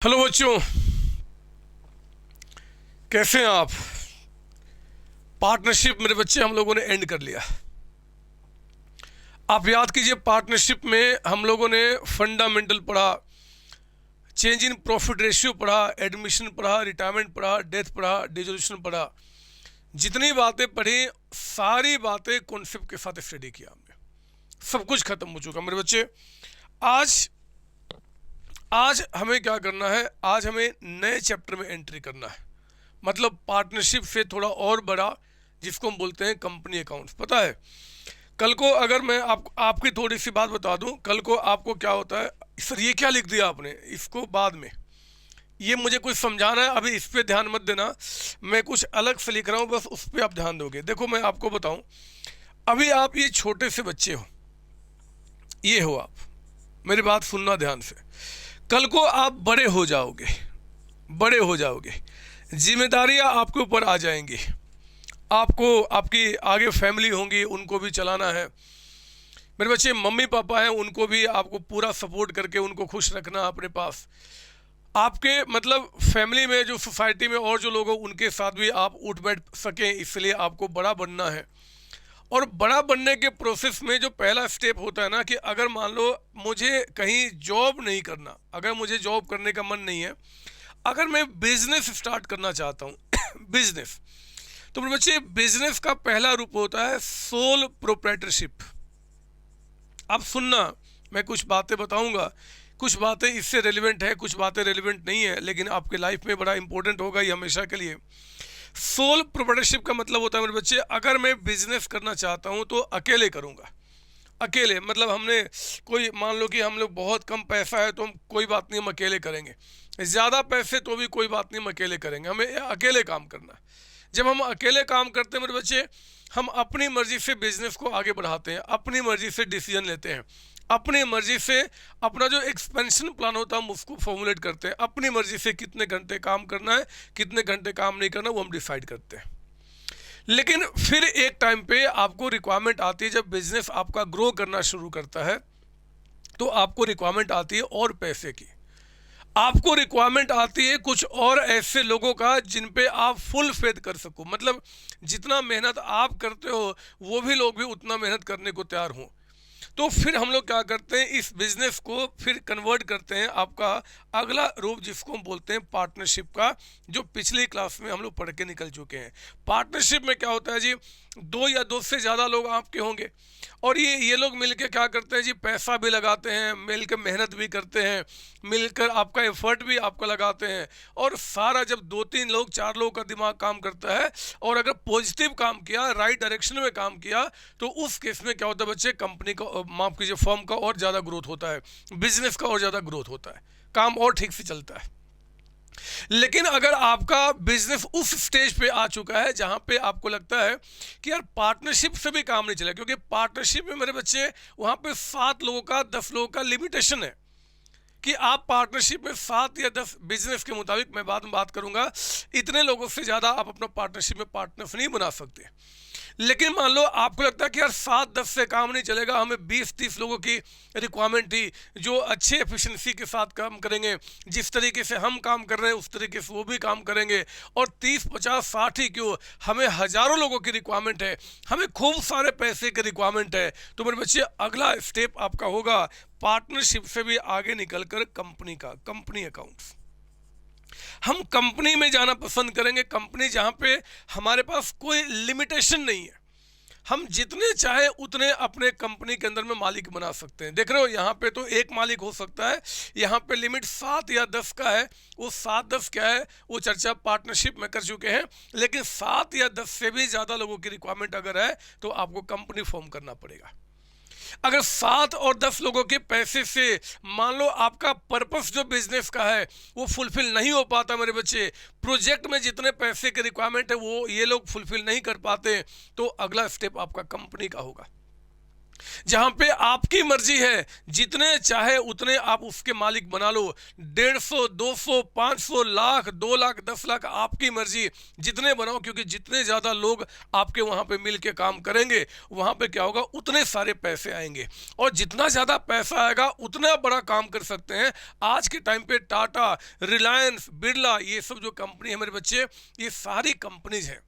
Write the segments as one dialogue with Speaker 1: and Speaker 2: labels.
Speaker 1: Hello बच्चों, कैसे हैं आप। पार्टनरशिप मेरे बच्चे हम लोगों ने एंड कर लिया। आप याद कीजिए, पार्टनरशिप में हम लोगों ने फंडामेंटल पढ़ा, चेंज इन प्रॉफिट रेशियो पढ़ा, एडमिशन पढ़ा, रिटायरमेंट पढ़ा, डेथ पढ़ा, डिसोल्यूशन पढ़ा। जितनी बातें पढ़ी सारी बातें कॉन्सेप्ट के साथ स्टडी किया हमने। सब कुछ खत्म हो चुका मेरे बच्चे। आज आज हमें क्या करना है, आज हमें नए चैप्टर में एंट्री करना है। मतलब पार्टनरशिप से थोड़ा और बड़ा, जिसको हम बोलते हैं कंपनी अकाउंट्स। पता है, कल को अगर मैं आपकी थोड़ी सी बात बता दूं, कल को आपको क्या होता है, सर ये क्या लिख दिया आपने, इसको बाद में, ये मुझे कुछ समझाना है, अभी इस पे ध्यान मत देना, मैं कुछ अलग से लिख रहा हूँ, बस उस पर आप ध्यान दोगे। देखो मैं आपको बताऊं, अभी आप ये छोटे से बच्चे हो, ये हो आप, मेरी बात सुनना ध्यान से। कल को आप बड़े हो जाओगे, बड़े हो जाओगे, जिम्मेदारियां आपके ऊपर आ जाएंगी, आपको आपकी आगे फैमिली होंगी, उनको भी चलाना है। मेरे बच्चे मम्मी पापा हैं, उनको भी आपको पूरा सपोर्ट करके उनको खुश रखना अपने पास। आपके मतलब फैमिली में जो सोसाइटी में और जो लोग हैं उनके साथ भी आप उठ बैठ सकें, इसलिए आपको बड़ा बनना है। और बड़ा बनने के प्रोसेस में जो पहला स्टेप होता है ना, कि अगर मान लो मुझे कहीं जॉब नहीं करना, अगर मुझे जॉब करने का मन नहीं है, अगर मैं बिजनेस स्टार्ट करना चाहता हूँ बिजनेस, तो मेरे बच्चे बिजनेस का पहला रूप होता है सोल प्रोप्राइटरशिप। अब सुनना, मैं कुछ बातें बताऊंगा, कुछ बातें इससे रेलिवेंट है, कुछ बातें रेलिवेंट नहीं है, लेकिन आपके लाइफ में बड़ा इंपॉर्टेंट होगा ये हमेशा के लिए। सोल प्रोप्राइटरशिप का मतलब होता है मेरे बच्चे, अगर मैं बिजनेस करना चाहता हूं तो अकेले करूंगा। अकेले मतलब हमने कोई, मान लो कि हम लोग बहुत कम पैसा है तो हम कोई बात नहीं, हम अकेले करेंगे। ज़्यादा पैसे तो भी कोई बात नहीं, हम अकेले करेंगे, हमें अकेले काम करना है। जब हम अकेले काम करते हैं मेरे बच्चे, हम अपनी मर्जी से बिजनेस को आगे बढ़ाते हैं, अपनी मर्जी से डिसीजन लेते हैं, अपनी मर्जी से अपना जो एक्सपेंशन प्लान होता है हम उसको फॉर्मुलेट करते हैं, अपनी मर्जी से कितने घंटे काम करना है, कितने घंटे काम नहीं करना, वो हम डिसाइड करते हैं। लेकिन फिर एक टाइम पे आपको रिक्वायरमेंट आती है, जब बिजनेस आपका ग्रो करना शुरू करता है तो आपको रिक्वायरमेंट आती है और पैसे की, आपको रिक्वायरमेंट आती है कुछ और ऐसे लोगों का जिन पे आप फुल फेथ कर सको। मतलब जितना मेहनत आप करते हो वो भी लोग भी उतना मेहनत करने को तैयार हों। तो फिर हम लोग क्या करते हैं, इस बिजनेस को फिर कन्वर्ट करते हैं आपका अगला रूप, जिसको हम बोलते हैं पार्टनरशिप का, जो पिछली क्लास में हम लोग पढ़ के निकल चुके हैं। पार्टनरशिप में क्या होता है जी, दो या दो से ज़्यादा लोग आपके होंगे, और ये लोग मिलकर क्या करते हैं जी, पैसा भी लगाते हैं, मिलकर मेहनत भी करते हैं, मिलकर आपका एफर्ट भी आपका लगाते हैं, और सारा जब दो तीन लोग चार लोगों का दिमाग काम करता है और अगर पॉजिटिव काम किया, राइट डायरेक्शन में काम किया, तो उस केस में क्या होता है बच्चे, कंपनी का, माफ कीजिए, फर्म का और ज़्यादा ग्रोथ होता है, बिजनेस का और ज़्यादा ग्रोथ होता है, काम और ठीक से चलता है। लेकिन अगर आपका बिजनेस उस स्टेज पे आ चुका है जहां पे आपको लगता है कि यार पार्टनरशिप से भी काम नहीं चला, क्योंकि पार्टनरशिप में मेरे बच्चे वहां पे 7 लोगों का 10 लोगों का लिमिटेशन है, कि आप पार्टनरशिप में 7 या 10, बिजनेस के मुताबिक, मैं बाद में बात करूंगा, इतने लोगों से ज़्यादा आप अपना पार्टनरशिप में पार्टनर नहीं बना सकते। लेकिन मान लो आपको लगता है कि यार 7-10 से काम नहीं चलेगा, हमें 20-30 लोगों की रिक्वायरमेंट थी जो अच्छे एफिशिएंसी के साथ काम करेंगे, जिस तरीके से हम काम कर रहे हैं उस तरीके से वो भी काम करेंगे, और 30-50-60 ही क्यों, हमें हज़ारों लोगों की रिक्वायरमेंट है, हमें खूब सारे पैसे की रिक्वायरमेंट है। तो मेरे बच्चे अगला स्टेप आपका होगा पार्टनरशिप से भी आगे निकलकर कंपनी का, कंपनी अकाउंट्स। हम कंपनी में जाना पसंद करेंगे, कंपनी जहां पे हमारे पास कोई लिमिटेशन नहीं है, हम जितने चाहे उतने अपने कंपनी के अंदर में मालिक बना सकते हैं। देख रहे हो, यहाँ पे तो एक मालिक हो सकता है, यहाँ पे लिमिट 7 या 10 का है। वो 7-10 क्या है वो चर्चा पार्टनरशिप में कर चुके हैं, लेकिन 7 या 10 से भी ज़्यादा लोगों की रिक्वायरमेंट अगर है तो आपको कंपनी फॉर्म करना पड़ेगा। अगर 7 और 10 लोगों के पैसे से मान लो आपका पर्पस जो बिजनेस का है वो फुलफिल नहीं हो पाता मेरे बच्चे, प्रोजेक्ट में जितने पैसे की रिक्वायरमेंट है वो ये लोग फुलफिल नहीं कर पाते, तो अगला स्टेप आपका कंपनी का होगा। जहां पे आपकी मर्जी है, जितने चाहे उतने आप उसके मालिक बना लो, 150, 200, 500, लाख, 2 लाख, 10 लाख, आपकी मर्जी, जितने बनाओ, क्योंकि जितने ज्यादा लोग आपके वहां पे मिल के काम करेंगे, वहां पे क्या होगा, उतने सारे पैसे आएंगे, और जितना ज्यादा पैसा आएगा उतना बड़ा काम कर सकते हैं। आज के टाइम पे टाटा, रिलायंस, बिरला, ये सब जो कंपनी है मेरे बच्चे, ये सारी कंपनीज हैं,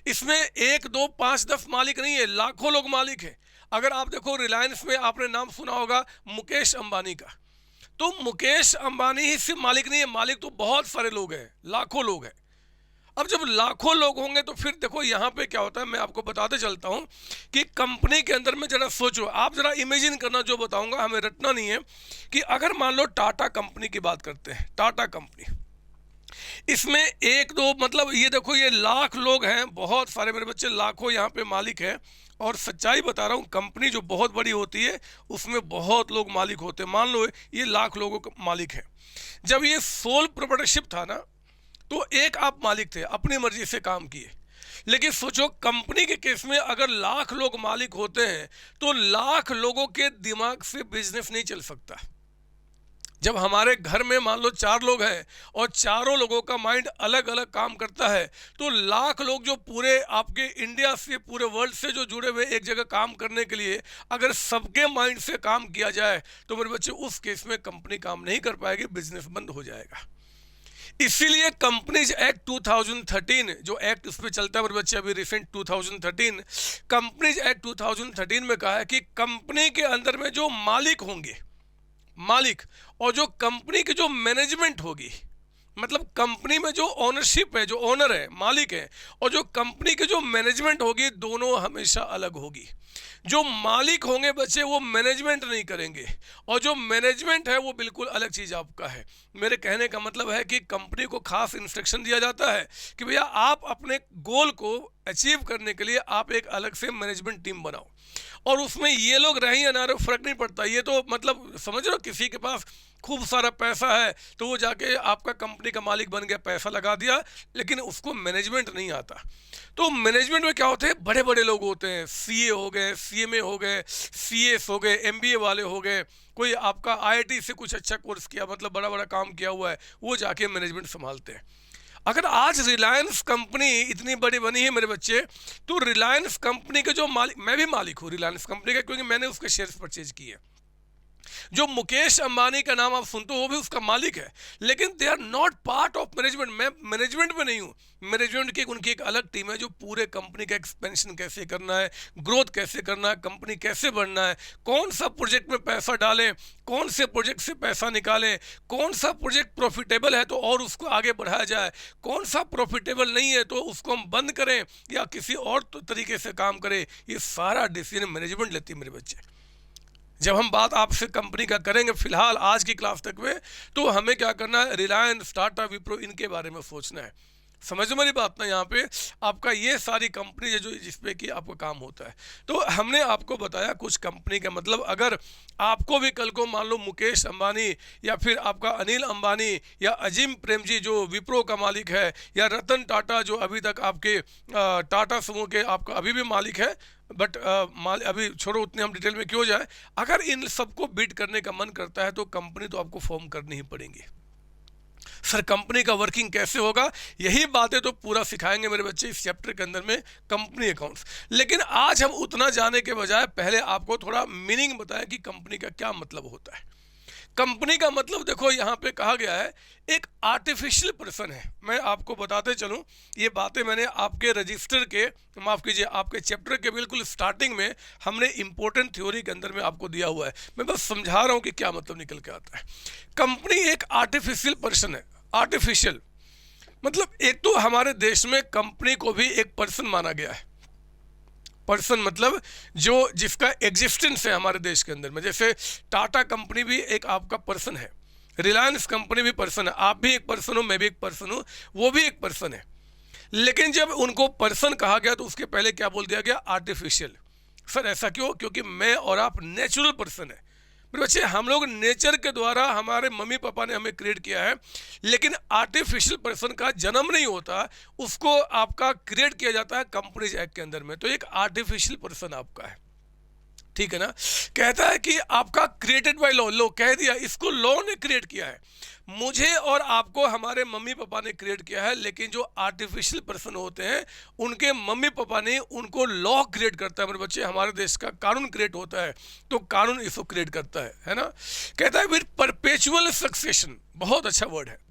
Speaker 1: इसमें 1, 2, 5, 10 मालिक नहीं है, लाखों लोग मालिक हैं। अगर आप देखो, रिलायंस में आपने नाम सुना होगा मुकेश अंबानी का, तो मुकेश अंबानी ही सिर्फ मालिक नहीं है, मालिक तो बहुत सारे लोग हैं, लाखों लोग हैं। अब जब लाखों लोग होंगे तो फिर देखो यहाँ पे क्या होता है, मैं आपको बताते चलता हूँ कि कंपनी के अंदर में जरा सोचो, आप जरा इमेजिन करना, जो बताऊंगा हमें रटना नहीं है, कि अगर मान लो टाटा कंपनी की बात करते हैं, टाटा कंपनी, इसमें 1, 2, मतलब ये देखो, ये लाख लोग हैं, बहुत सारे मेरे बच्चे, लाखों यहाँ पे मालिक हैं। और सच्चाई बता रहा हूँ, कंपनी जो बहुत बड़ी होती है उसमें बहुत लोग मालिक होते हैं। मान लो ये लाख लोगों का मालिक है। जब ये सोल प्रोप्राइटरशिप था ना, तो एक आप मालिक थे, अपनी मर्जी से काम किए। लेकिन सोचो, कंपनी के केस में अगर लाख लोग मालिक होते हैं, तो लाख लोगों के दिमाग से बिजनेस नहीं चल सकता। जब हमारे घर में मान लो 4 लोग हैं और चारों लोगों का माइंड अलग अलग काम करता है, तो लाख लोग जो पूरे आपके इंडिया से, पूरे वर्ल्ड से जो जुड़े हुए एक जगह काम करने के लिए, अगर सबके माइंड से काम किया जाए, तो मेरे बच्चे उस केस में कंपनी काम नहीं कर पाएगी, बिजनेस बंद हो जाएगा। इसीलिए कंपनीज एक्ट 2013, जो एक्ट उस पर चलता है मेरे बच्चे, अभी रिसेंट 2013, कंपनीज एक्ट 2013 में कहा है कि कंपनी के अंदर में जो मालिक होंगे, मालिक, और जो कंपनी की जो मैनेजमेंट होगी, मतलब कंपनी में जो ओनरशिप है, जो ओनर है, मालिक है, और जो कंपनी की जो मैनेजमेंट होगी, दोनों हमेशा अलग होगी। जो मालिक होंगे बच्चे, वो मैनेजमेंट नहीं करेंगे, और जो मैनेजमेंट है वो बिल्कुल अलग चीज़ आपका है। मेरे कहने का मतलब है कि कंपनी को खास इंस्ट्रक्शन दिया जाता है कि भैया आप अपने गोल को अचीव करने के लिए आप एक अलग से मैनेजमेंट टीम बनाओ, और उसमें ये लोग रहे या ना रहे, फर्क नहीं पड़ता। ये तो मतलब समझ रहे हो, किसी के पास खूब सारा पैसा है तो वो जाके आपका कंपनी का मालिक बन गया, पैसा लगा दिया, लेकिन उसको मैनेजमेंट नहीं आता। तो मैनेजमेंट में क्या होते हैं, बड़े बड़े लोग होते हैं, सीए हो गए, सीएमए हो गए, सीएस हो गए, एमबीए वाले हो गए, कोई आपका आईआईटी से कुछ अच्छा कोर्स किया, मतलब बड़ा बड़ा काम किया हुआ है, वो जाके मैनेजमेंट संभालते हैं। अगर आज रिलायंस कंपनी इतनी बड़ी बनी है मेरे बच्चे, तो रिलायंस कंपनी के जो मालिक, मैं भी मालिक हूँ रिलायंस कंपनी का, क्योंकि मैंने उसके शेयर्स परचेज किए। जो मुकेश अंबानी का नाम आप सुनते हो, वो भी उसका मालिक है, लेकिन they are not part of management. मैं मैनेजमेंट में नहीं हूँ। मैनेजमेंट की उनकी एक अलग टीम है, जो पूरे कंपनी का एक्सपेंशन कैसे करना है, ग्रोथ कैसे करना है, कंपनी कैसे बढ़ना है, कौन सा प्रोजेक्ट में पैसा डालें, कौन से प्रोजेक्ट से पैसा निकालें, कौन सा प्रोजेक्ट प्रॉफिटेबल है तो और उसको आगे बढ़ाया जाए, कौन सा प्रॉफिटेबल नहीं है तो उसको हम बंद करें या किसी और तरीके से काम करें, ये सारा डिसीजन मैनेजमेंट लेती है मेरे बच्चे। जब हम बात आपसे कंपनी का करेंगे फिलहाल आज की क्लास तक में, तो हमें क्या करना है, रिलायंस, टाटा, विप्रो, इनके बारे में सोचना है। समझो मेरी बात ना, यहाँ पे आपका ये सारी कंपनी है जो जिसपे कि आपका काम होता है। तो हमने आपको बताया कुछ कंपनी का मतलब, अगर आपको भी कल को मान लो मुकेश अंबानी या फिर आपका अनिल अंबानी या अजीम प्रेमजी जो विप्रो का मालिक है, या रतन टाटा जो अभी तक आपके टाटा समूह के आपका अभी भी मालिक है, बट अभी छोड़ो, उतने हम डिटेल में क्यों जाए। अगर इन सबको बीट करने का मन करता है तो कंपनी तो आपको फॉर्म करनी ही पड़ेगी। सर कंपनी का वर्किंग कैसे होगा, यही बातें तो पूरा सिखाएंगे मेरे बच्चे इस चैप्टर के अंदर में, कंपनी अकाउंट्स। लेकिन आज हम उतना जाने के बजाय पहले आपको थोड़ा मीनिंग बताएं कि कंपनी का क्या मतलब होता है। कंपनी का मतलब देखो, यहाँ पे कहा गया है एक आर्टिफिशियल पर्सन है। मैं आपको बताते चलूँ, ये बातें मैंने आपके रजिस्टर के, माफ़ कीजिए, आपके चैप्टर के बिल्कुल स्टार्टिंग में हमने इंपॉर्टेंट थ्योरी के अंदर में आपको दिया हुआ है। मैं बस समझा रहा हूँ कि क्या मतलब निकल के आता है। कंपनी एक आर्टिफिशियल पर्सन है। आर्टिफिशियल मतलब, एक तो हमारे देश में कंपनी को भी एक पर्सन माना गया है। पर्सन मतलब जो जिसका एग्जिस्टेंस है हमारे देश के अंदर में। जैसे टाटा कंपनी भी एक आपका पर्सन है, रिलायंस कंपनी भी पर्सन है, आप भी एक पर्सन हो, मैं भी एक पर्सन हूँ, वो भी एक पर्सन है। लेकिन जब उनको पर्सन कहा गया तो उसके पहले क्या बोल दिया गया, आर्टिफिशियल। सर ऐसा क्यों? क्योंकि मैं और आप नेचुरल पर्सन है मेरे बच्चे, हम लोग नेचर के द्वारा, हमारे मम्मी पापा ने हमें क्रिएट किया है। लेकिन आर्टिफिशियल पर्सन का जन्म नहीं होता, उसको आपका क्रिएट किया जाता है कंपनीज एक्ट के अंदर में। तो एक आर्टिफिशियल पर्सन आपका है। ठीक है ना। कहता है कि आपका क्रिएटेड बाय लॉ, लो कह दिया, इसको लॉ ने क्रिएट किया है। मुझे और आपको हमारे मम्मी पापा ने क्रिएट किया है, लेकिन जो आर्टिफिशियल पर्सन होते हैं उनके मम्मी पापा ने उनको लॉ क्रिएट करता है। मेरे बच्चे, हमारे देश का कानून क्रिएट होता है, तो कानून इसको क्रिएट करता है ना। कहता है फिर परपेचुअल सक्सेशन, बहुत अच्छा वर्ड है।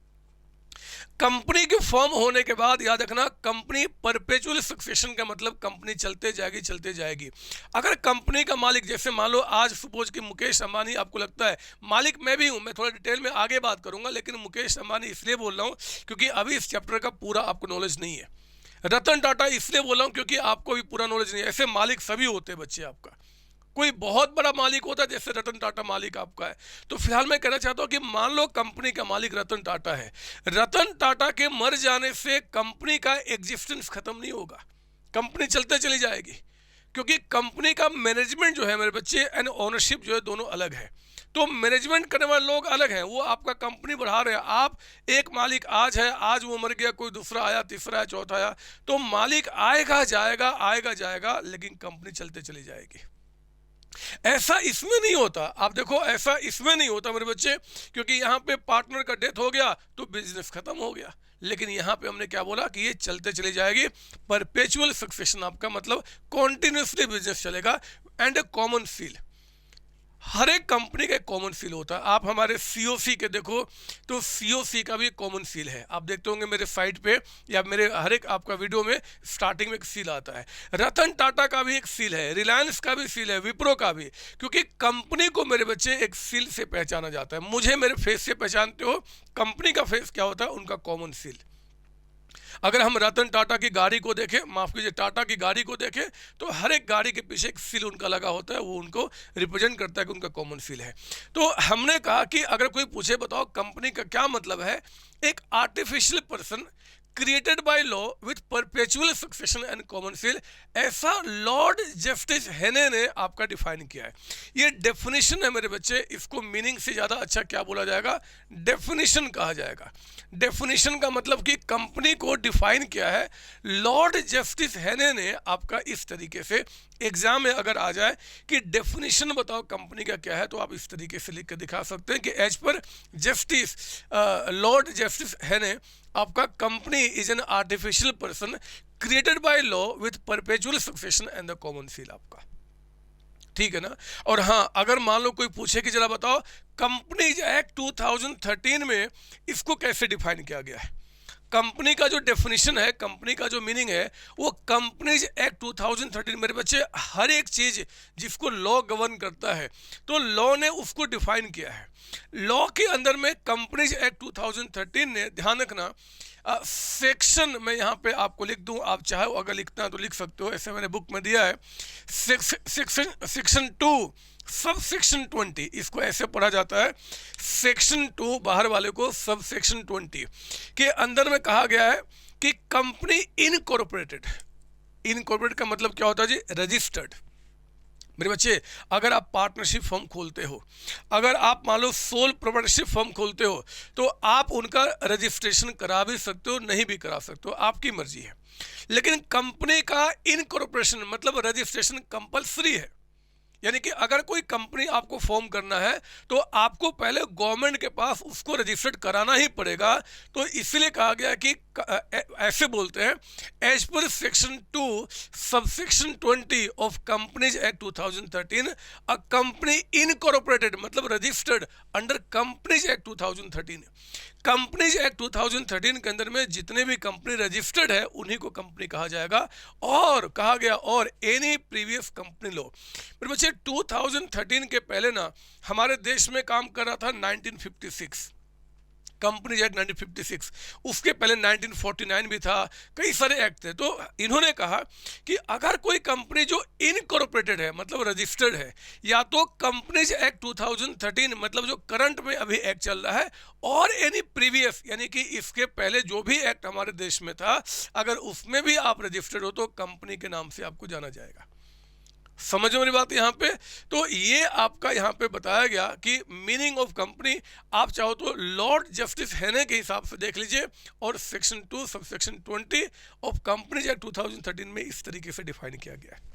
Speaker 1: कंपनी के फॉर्म होने के बाद याद रखना, कंपनी परपेचुअल सक्सेशन का मतलब कंपनी चलते जाएगी चलते जाएगी। अगर कंपनी का मालिक, जैसे मान लो आज सपोज कि मुकेश अंबानी, आपको लगता है मालिक मैं भी हूं, मैं थोड़ा डिटेल में आगे बात करूंगा, लेकिन मुकेश अंबानी इसलिए बोल रहा हूं क्योंकि अभी इस चैप्टर का पूरा आपको नॉलेज नहीं है। रतन टाटा इसलिए बोल रहा हूं क्योंकि आपको भी पूरा नॉलेज नहीं है। ऐसे मालिक सभी होते हैं बच्चे, आपका कोई बहुत बड़ा मालिक होता है, जैसे रतन टाटा मालिक आपका है। तो फिलहाल मैं कहना चाहता हूं कि मान लो कंपनी का मालिक रतन टाटा है, रतन टाटा के मर जाने से कंपनी का एग्जिस्टेंस खत्म नहीं होगा, कंपनी चलते चली जाएगी, क्योंकि कंपनी का मैनेजमेंट जो है मेरे बच्चे एंड ओनरशिप जो है दोनों अलग है। तो मैनेजमेंट करने वाले लोग अलग हैं, वो आपका कंपनी बढ़ा रहे हैं। आप एक मालिक आज है, आज वो मर गया, कोई दूसरा आया, तीसरा आया, चौथा आया, तो मालिक आएगा जाएगा आएगा जाएगा, लेकिन कंपनी चलते चली जाएगी। ऐसा इसमें नहीं होता, आप देखो ऐसा इसमें नहीं होता मेरे बच्चे, क्योंकि यहाँ पे पार्टनर का डेथ हो गया तो बिजनेस खत्म हो गया। लेकिन यहाँ पे हमने क्या बोला कि ये चलते चली जाएगी, परपेचुअल सक्सेशन, आपका मतलब कॉन्टिन्यूसली बिजनेस चलेगा। एंड ए कॉमन फील, हर एक कंपनी का एक कॉमन फील होता है। आप हमारे सीओसी के देखो तो सीओसी का भी कॉमन फील है, आप देखते होंगे मेरे साइट पे या मेरे हर एक आपका वीडियो में स्टार्टिंग में एक फील आता है। रतन टाटा का भी एक फील है, रिलायंस का भी फील है, विप्रो का भी, क्योंकि कंपनी को मेरे बच्चे एक फील से पहचाना जाता है। मुझे मेरे फेस से पहचानते हो, कंपनी का फेस क्या होता है, उनका कॉमन फील। अगर हम रतन टाटा की गाड़ी को देखें, माफ कीजिए टाटा की गाड़ी को देखें, तो हर एक गाड़ी के पीछे एक फील उनका लगा होता है, वो उनको रिप्रेजेंट करता है कि उनका कॉमन फील है। तो हमने कहा कि अगर कोई पूछे बताओ कंपनी का क्या मतलब है, एक artificial person created by law with perpetual succession and common feel, ऐसा लॉर्ड जस्टिस हेने ने आपका डिफाइन किया है। ये डेफिनेशन है मेरे बच्चे, इसको मीनिंग से ज़्यादा अच्छा क्या बोला जाएगा, डेफिनेशन कहा जाएगा। डेफिनेशन का मतलब कि कंपनी को डिफाइन किया है लॉर्ड जस्टिस हेने ने आपका इस तरीके से। एग्जाम में अगर आ जाए कि डेफिनेशन बताओ कंपनी का क्या है, तो आप इस तरीके से लिख कर दिखा सकते हैं कि as per justice Lord justice हेने, आपका company is an artificial person created by law with perpetual succession and the common feel आपका, ठीक है ना। और हाँ, अगर मान लो कोई पूछे कि जरा बताओ कंपनीज एक्ट 2013 में इसको कैसे डिफाइन किया गया है, कंपनी का जो डेफिनेशन है, कंपनी का जो मीनिंग है, वो कंपनीज एक्ट 2013, मेरे बच्चे हर एक चीज जिसको लॉ गवर्न करता है तो लॉ ने उसको डिफाइन किया है। लॉ के अंदर में कंपनीज एक्ट 2013 ने, ध्यान रखना, सेक्शन मैं यहाँ पे आपको लिख दूं, आप चाहे अगर लिखना तो लिख सकते हो, ऐसे मैंने बुक में दिया है। सेक्शन 2 सब सेक्शन 20, इसको ऐसे पढ़ा जाता है, सेक्शन 2 बाहर वाले को सब सेक्शन 20 के अंदर में कहा गया है कि कंपनी इनकॉर्पोरेटेड, इनकॉर्पोरेट का मतलब क्या होता है जी, रजिस्टर्ड। मेरे बच्चे, अगर आप पार्टनरशिप फर्म खोलते हो, अगर आप मान लो सोल प्रोप्राइटरशिप फर्म खोलते हो, तो आप उनका रजिस्ट्रेशन करा भी सकते हो, नहीं भी करा सकते हो, आपकी मर्जी है। लेकिन कंपनी का इनकॉर्पोरेशन मतलब रजिस्ट्रेशन कंपलसरी है, यानी कि अगर कोई कंपनी आपको फॉर्म करना है तो आपको पहले गवर्नमेंट के पास उसको रजिस्टर्ड कराना ही पड़ेगा। तो इसलिए कहा गया कि ऐसे बोलते हैं, as per section 2 subsection 20 of companies act 2013, a company incorporated मतलब registered under companies act 2013। Companies act 2013 के अंदर में जितने भी कंपनी रजिस्टर्ड है उन्हीं को कंपनी कहा जाएगा। और कहा गया और एनी प्रीवियस कंपनी लॉ, मेरे बच्चे 2013 के पहले ना हमारे देश में काम कर रहा था 1956 कंपनीज एक्ट 1956, उसके पहले 1949 भी था, कई सारे एक्ट थे। तो इन्होंने कहा कि अगर कोई कंपनी जो इनकॉर्पोरेटेड है मतलब रजिस्टर्ड है, या तो कंपनीज एक्ट 2013 मतलब जो करंट में अभी एक्ट चल रहा है, और एनी प्रीवियस यानी कि इसके पहले जो भी एक्ट हमारे देश में था, अगर उसमें भी आप रजिस्टर्ड हो तो कंपनी के नाम से आपको जाना जाएगा। समझो मेरी बात यहाँ पे। तो ये आपका यहाँ पे बताया गया कि मीनिंग ऑफ कंपनी, आप चाहो तो लॉर्ड जस्टिस हेने के हिसाब से देख लीजिए, और section 2 sub section 20 of companies act 2013 में इस तरीके से डिफाइन किया गया है।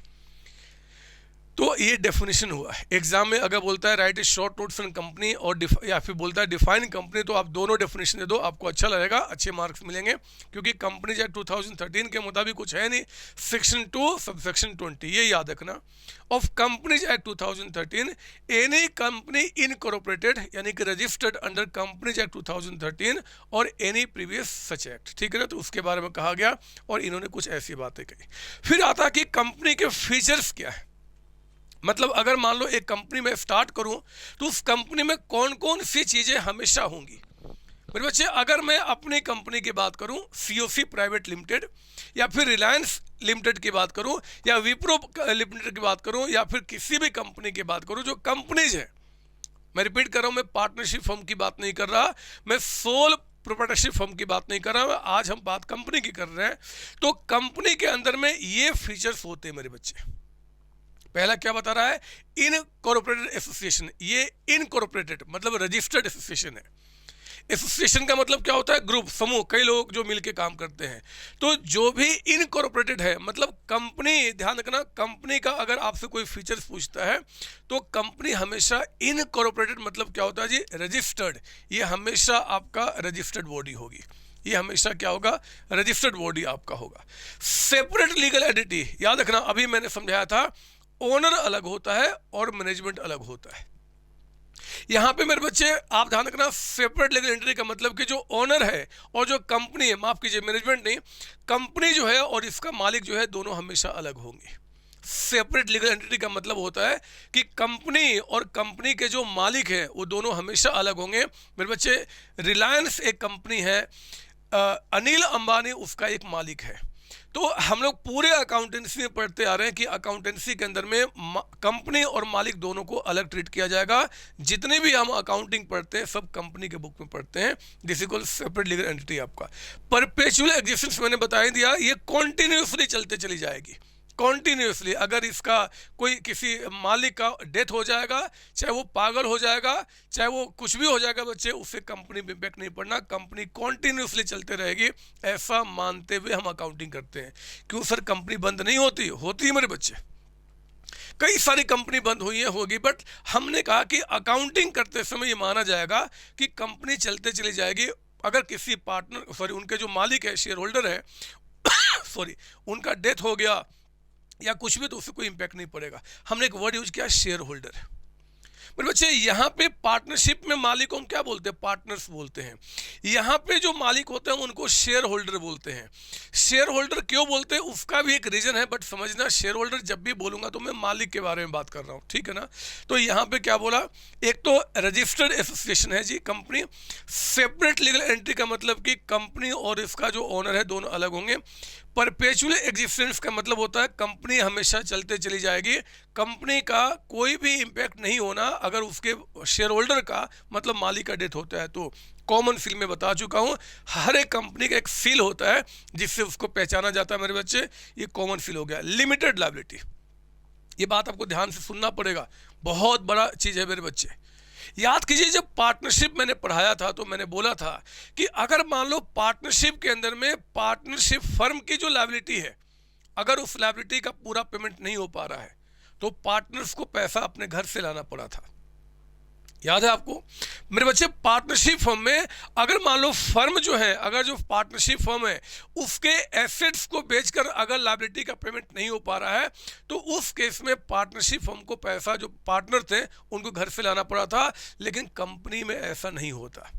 Speaker 1: तो ये डेफिनेशन हुआ है। एग्जाम में अगर बोलता है right A short notes on company और या फिर बोलता है डिफाइन कंपनी, तो आप दोनों डेफिनेशन दे दो, आपको अच्छा लगेगा, अच्छे मार्क्स मिलेंगे। क्योंकि कंपनीज एक्ट 2013 के मुताबिक कुछ है नहीं, सेक्शन 2 सबसेक्शन 20, ये याद रखना। Of companies act 2013 any company incorporated यानी कि रजिस्टर्ड अंडर कंपनीज एक्ट 2013 और एनी प्रीवियस सच एक्ट, ठीक है ना। तो उसके बारे में कहा गया और इन्होंने कुछ ऐसी बातें कही। फिर आता कि कंपनी के फीचर्स क्या है, मतलब अगर मान लो एक कंपनी में स्टार्ट करूं तो उस कंपनी में कौन कौन सी चीज़ें हमेशा होंगी। मेरे बच्चे, अगर मैं अपनी कंपनी की बात करूं, सीओसी प्राइवेट लिमिटेड या फिर रिलायंस लिमिटेड की बात करूं या विप्रो लिमिटेड की बात करूं या फिर किसी भी कंपनी की बात करूं, जो कंपनीज है, मैं रिपीट कर रहा हूं, मैं पार्टनरशिप फर्म की बात नहीं कर रहा, मैं सोल प्रोप्राइटरशिप फर्म की बात नहीं कर रहा, आज हम बात कंपनी की कर रहे हैं। तो कंपनी के अंदर में ये फीचर्स होते हैं मेरे बच्चे। पहला क्या बता रहा है, इनकॉर्पोरेटेड एसोसिएशन। ये इनकॉर्पोरेटेड मतलब रजिस्टर्ड एसोसिएशन है। एसोसिएशन का मतलब क्या होता है, ग्रुप, समूह, कई लोग जो मिलके काम करते हैं। तो जो भी इनकॉर्पोरेटेड है मतलब कंपनी, ध्यान रखना, कंपनी का अगर आपसे कोई फीचर्स पूछता है तो कंपनी हमेशा इनकॉर्पोरेटेड मतलब क्या होता है जी, रजिस्टर्ड। ये हमेशा आपका रजिस्टर्ड बॉडी होगी, ये हमेशा क्या होगा, रजिस्टर्ड बॉडी आपका होगा। सेपरेट लीगल एंटिटी, याद रखना, अभी मैंने समझाया था ओनर अलग होता है और मैनेजमेंट अलग होता है। यहां पे मेरे बच्चे आप ध्यान रखना, सेपरेट लीगल एंटिटी का मतलब कि जो ओनर है और जो कंपनी है, माफ कीजिए मैनेजमेंट नहीं, कंपनी जो है और इसका मालिक जो है, दोनों हमेशा अलग होंगे। सेपरेट लीगल एंटिटी का मतलब होता है कि कंपनी और कंपनी के जो मालिक हैं वो दोनों हमेशा अलग होंगे। मेरे बच्चे, रिलायंस एक कंपनी है, अनिल अंबानी उसका एक मालिक है। तो हम लोग पूरे अकाउंटेंसी में पढ़ते आ रहे हैं कि अकाउंटेंसी के अंदर में कंपनी और मालिक दोनों को अलग ट्रीट किया जाएगा। जितने भी हम अकाउंटिंग पढ़ते हैं सब कंपनी के बुक में पढ़ते हैं। This is called separate legal entity. आपका परपेचुअल एग्जिस्टेंस मैंने बता ही दिया, ये कॉन्टिन्यूसली चलते चली जाएगी, कॉन्टिन्यूसली। अगर इसका कोई किसी मालिक का डेथ हो जाएगा, चाहे वो पागल हो जाएगा, चाहे वो कुछ भी हो जाएगा बच्चे, उससे कंपनी में इम्पैक्ट नहीं पड़ना, कंपनी कॉन्टिन्यूसली चलते रहेगी, ऐसा मानते हुए हम अकाउंटिंग करते हैं। क्यों सर, कंपनी बंद नहीं होती? होती है मेरे बच्चे, कई सारी कंपनी बंद हुई है, होगी, बट हमने कहा कि अकाउंटिंग करते समय ये माना जाएगा कि कंपनी चलते चली जाएगी। अगर किसी पार्टनर सॉरी उनके जो मालिक है, शेयर होल्डर है सॉरी, उनका डेथ हो गया या कुछ भी, तो उससे कोई इंपैक्ट नहीं पड़ेगा। हमने एक वर्ड यूज किया, शेयर होल्डर। मेरे बच्चे, यहाँ पे पार्टनरशिप में मालिक को हम क्या बोलते हैं, पार्टनर्स बोलते हैं। यहाँ पे जो मालिक होते हैं उनको शेयर होल्डर बोलते हैं। शेयर होल्डर क्यों बोलते हैं उसका भी एक रीजन है, बट समझना, शेयर होल्डर जब भी बोलूंगा तो मैं मालिक के बारे में बात कर रहा हूँ, ठीक है ना। तो यहाँ पे क्या बोला, एक तो रजिस्टर्ड एसोसिएशन है जी कंपनी। सेपरेट लीगल एंटिटी का मतलब कि कंपनी और इसका जो ओनर है दोनों अलग होंगे। परपेचुअल एग्जिस्टेंस का मतलब होता है कंपनी हमेशा चलते चली जाएगी, कंपनी का कोई भी इंपैक्ट नहीं होना अगर उसके शेयर होल्डर का मतलब मालिक का डेथ होता है। तो कॉमन सील में बता चुका हूं, हर एक कंपनी का एक सील होता है जिससे उसको पहचाना जाता है मेरे बच्चे, ये कॉमन सील हो गया। लिमिटेड लायबिलिटी, ये बात आपको ध्यान से सुनना पड़ेगा, बहुत बड़ा चीज है मेरे बच्चे। याद कीजिए, जब पार्टनरशिप मैंने पढ़ाया था तो मैंने बोला था कि अगर मान लो पार्टनरशिप के अंदर में पार्टनरशिप फर्म की जो लायबिलिटी है, अगर उस लायबिलिटी का पूरा पेमेंट नहीं हो पा रहा है तो पार्टनर्स को पैसा अपने घर से लाना पड़ा था। याद है आपको मेरे बच्चे? पार्टनरशिप फर्म में अगर मान लो फर्म जो है, अगर जो पार्टनरशिप फर्म है उसके एसेट्स को बेचकर अगर लायबिलिटी का पेमेंट नहीं हो पा रहा है तो उस केस में पार्टनरशिप फर्म को पैसा, जो पार्टनर थे उनको घर से लाना पड़ा था। लेकिन कंपनी में ऐसा नहीं होता।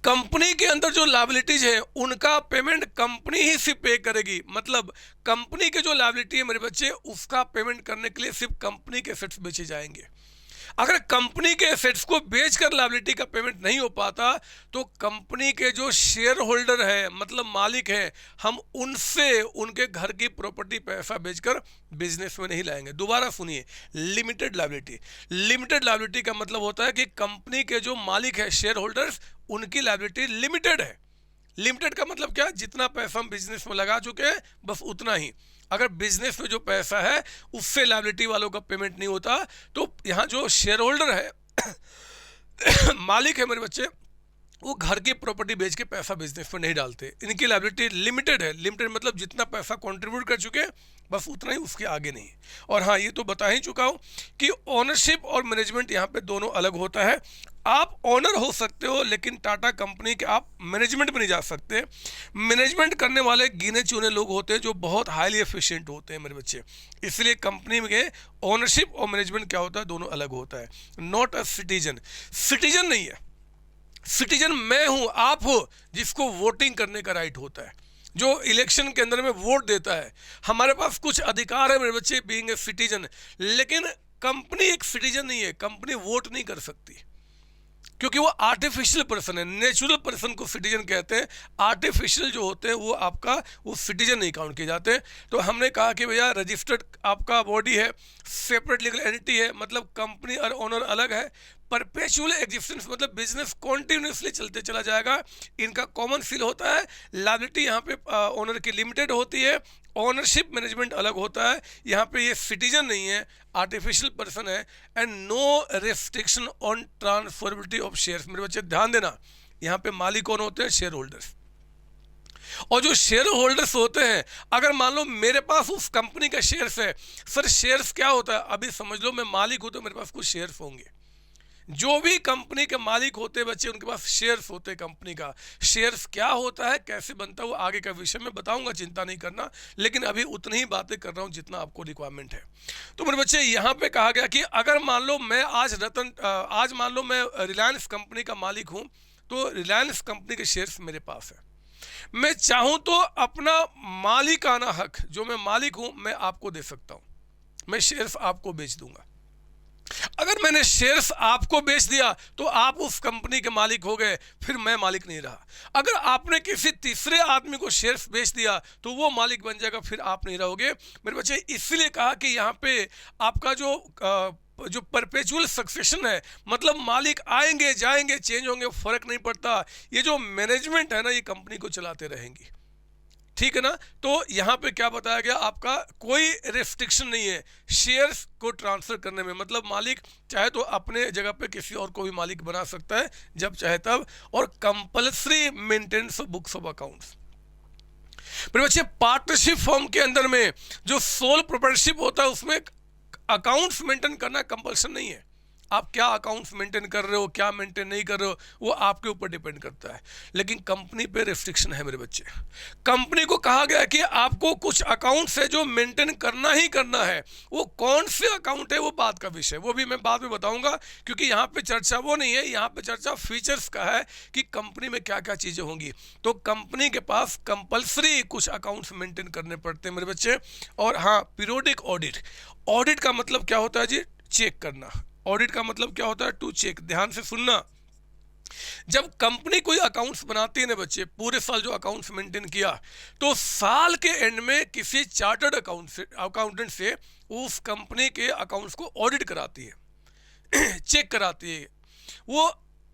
Speaker 1: कंपनी के अंदर जो लायबिलिटीज है उनका पेमेंट कंपनी ही सिर्फ पे करेगी। मतलब कंपनी के जो लायबिलिटी है मेरे बच्चे, उसका पेमेंट करने के लिए सिर्फ कंपनी के एसेट्स बेचे जाएंगे। अगर कंपनी के एसेट्स को बेचकर लायबिलिटी का पेमेंट नहीं हो पाता तो कंपनी के जो शेयर होल्डर है मतलब मालिक है, हम उनसे उनके घर की प्रॉपर्टी पैसा बेचकर बिजनेस में नहीं लाएंगे। दोबारा सुनिए, लिमिटेड लायबिलिटी। लिमिटेड लायबिलिटी का मतलब होता है कि कंपनी के जो मालिक है, शेयर होल्डर्स, उनकी लायबिलिटी लिमिटेड है। लिमिटेड का मतलब क्या, जितना पैसा हम बिजनेस में लगा चुके हैं बस उतना ही। अगर बिजनेस में जो पैसा है उससे लायबिलिटी वालों का पेमेंट नहीं होता तो यहाँ जो शेयर होल्डर है मालिक है मेरे बच्चे, वो घर की प्रॉपर्टी बेच के पैसा बिजनेस पर नहीं डालते। इनकी लायबिलिटी लिमिटेड है। लिमिटेड मतलब जितना पैसा कंट्रीब्यूट कर चुके हैं बस उतना ही, उसके आगे नहीं। और हाँ, ये तो बता ही चुका हूँ कि ओनरशिप और मैनेजमेंट यहाँ पे दोनों अलग होता है। आप ओनर हो सकते हो लेकिन टाटा कंपनी के आप मैनेजमेंट में नहीं जा सकते। मैनेजमेंट करने वाले गिने चुने लोग होते हैं जो बहुत हाईली एफिशिएंट होते हैं मेरे बच्चे। इसलिए कंपनी में ओनरशिप और मैनेजमेंट क्या होता है, दोनों अलग होता है। नॉट अ सिटीजन, सिटीजन नहीं है। सिटीजन मैं हूं, आप हो, जिसको वोटिंग करने का राइट होता है, जो इलेक्शन के अंदर में वोट देता है। हमारे पास कुछ अधिकार है मेरे बच्चे, बीइंग ए सिटीजन। लेकिन कंपनी एक सिटीजन नहीं है, कंपनी वोट नहीं कर सकती क्योंकि वो आर्टिफिशियल पर्सन है। नेचुरल पर्सन को सिटीजन कहते हैं, आर्टिफिशियल जो होते हैं वो आपका वो सिटीजन नहीं काउंट किए जाते। तो हमने कहा कि भैया रजिस्टर्ड आपका बॉडी है, सेपरेट लीगल एंटिटी है, मतलब कंपनी और ओनर अलग है। परपेचुअल एग्जिस्टेंस मतलब बिजनेस कॉन्टिन्यूसली चलते चला जाएगा। इनका कॉमन फील होता है। लायबिलिटी यहाँ पे ओनर की लिमिटेड होती है। ओनरशिप मैनेजमेंट अलग होता है। यहाँ पे ये सिटीजन नहीं है, आर्टिफिशियल पर्सन है। And no restriction on transferability of shares. मेरे बच्चे ध्यान देना, यहाँ पे मालिक कौन होते हैं, शेयर होल्डर्स। और जो शेयर होल्डर्स होते हैं, अगर मान लो मेरे पास उस कंपनी का शेयर्स है, सर शेयर्स क्या होता है, अभी समझ लो मैं मालिक हूं तो मेरे पास कुछ शेयर्स होंगे। जो भी कंपनी के मालिक होते हैं बच्चे, उनके पास शेयर्स होते हैं कंपनी का। शेयर्स क्या होता है, कैसे बनता है, वो आगे का विषय में बताऊंगा, चिंता नहीं करना। लेकिन अभी उतनी ही बातें कर रहा हूं जितना आपको रिक्वायरमेंट है। तो मेरे बच्चे यहाँ पे कहा गया कि अगर मान लो मैं आज मान लो मैं रिलायंस कंपनी का मालिक हूँ, तो रिलायंस कंपनी के शेयर्स मेरे पास है। मैं चाहूँ तो अपना मालिकाना हक, जो मैं मालिक हूँ, मैं आपको दे सकता हूँ। मैं शेयर्स आपको बेच दूंगा। अगर मैंने शेयर्स आपको बेच दिया तो आप उस कंपनी के मालिक हो गए, फिर मैं मालिक नहीं रहा। अगर आपने किसी तीसरे आदमी को शेयर्स बेच दिया तो वो मालिक बन जाएगा, फिर आप नहीं रहोगे। मेरे बच्चे इसलिए कहा कि यहाँ पे आपका जो परपेचुअल सक्सेशन है, मतलब मालिक आएंगे जाएंगे चेंज होंगे, फर्क नहीं पड़ता। ये जो मैनेजमेंट है ना, ये कंपनी को चलाते रहेंगी, ठीक है ना। तो यहाँ पे क्या बताया गया, आपका कोई रेस्ट्रिक्शन नहीं है शेयर्स को ट्रांसफर करने में। मतलब मालिक चाहे तो अपने जगह पे किसी और को भी मालिक बना सकता है जब चाहे तब। और compulsory maintenance of books of accounts. मेरे बच्चे पार्टनरशिप फॉर्म के अंदर में जो सोल प्रोप्राइटरशिप होता है उसमें अकाउंट्स मेंटेन करना कंपल्सन नहीं है। आप क्या अकाउंट्स मेंटेन कर रहे हो, क्या मेंटेन नहीं कर रहे हो, वो आपके ऊपर डिपेंड करता है। लेकिन कंपनी पे रेस्ट्रिक्शन है मेरे बच्चे। कंपनी को कहा गया कि आपको कुछ अकाउंट्स है जो मेंटेन करना ही करना है। वो कौन से अकाउंट है वो बात का विषय, वो भी मैं बाद में बताऊंगा, क्योंकि यहाँ पे चर्चा वो नहीं है, यहाँ पे चर्चा फीचर्स का है कि कंपनी में क्या क्या चीज़ें होंगी। तो कंपनी के पास कंपल्सरी कुछ अकाउंट्स मेंटेन करने पड़ते हैं मेरे बच्चे। और हाँ, पीरियोडिक ऑडिट। ऑडिट का मतलब क्या होता है जी, चेक करना। ऑडिट का मतलब क्या होता है, टू चेक। ध्यान से सुनना, जब कंपनी कोई अकाउंट्स बनाती है ना बच्चे, पूरे साल जो अकाउंट्स मेंटेन किया, तो साल के एंड में किसी चार्टर्ड अकाउंटेंट से उस कंपनी के अकाउंट्स को ऑडिट कराती है चेक कराती है। वो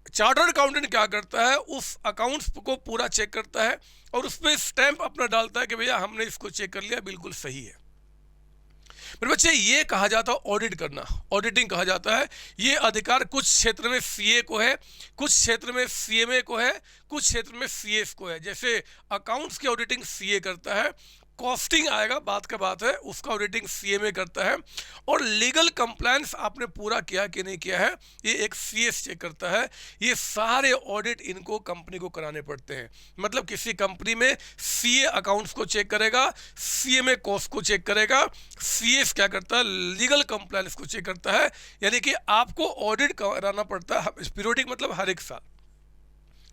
Speaker 1: चार्टर्ड अकाउंटेंट क्या करता है, उस अकाउंट्स को पूरा चेक करता है और उस पर स्टैंप अपना डालता है कि भैया हमने इसको चेक कर लिया, बिल्कुल सही है। मेरे बच्चे ये कहा जाता है ऑडिट करना, ऑडिटिंग कहा जाता है। ये अधिकार कुछ क्षेत्र में सीए को है, कुछ क्षेत्र में सीएमए को है, कुछ क्षेत्र में सीएस को है। जैसे अकाउंट्स की ऑडिटिंग सीए करता है, कॉस्टिंग आएगा बात का बात है, उसका ऑडिटिंग सीएमए करता है। और लीगल कंप्लायंस आपने पूरा किया कि नहीं किया है, ये एक सीएस चेक करता है। ये सारे ऑडिट इनको कंपनी को कराने पड़ते हैं। मतलब किसी कंपनी में सीए अकाउंट्स को चेक करेगा, सीएमए कॉस्ट को चेक करेगा, सीएस क्या करता है, लीगल कंप्लायंस को चेक करता है। यानी कि आपको ऑडिट कराना पड़ता है पीरियोडिक, मतलब हर एक साल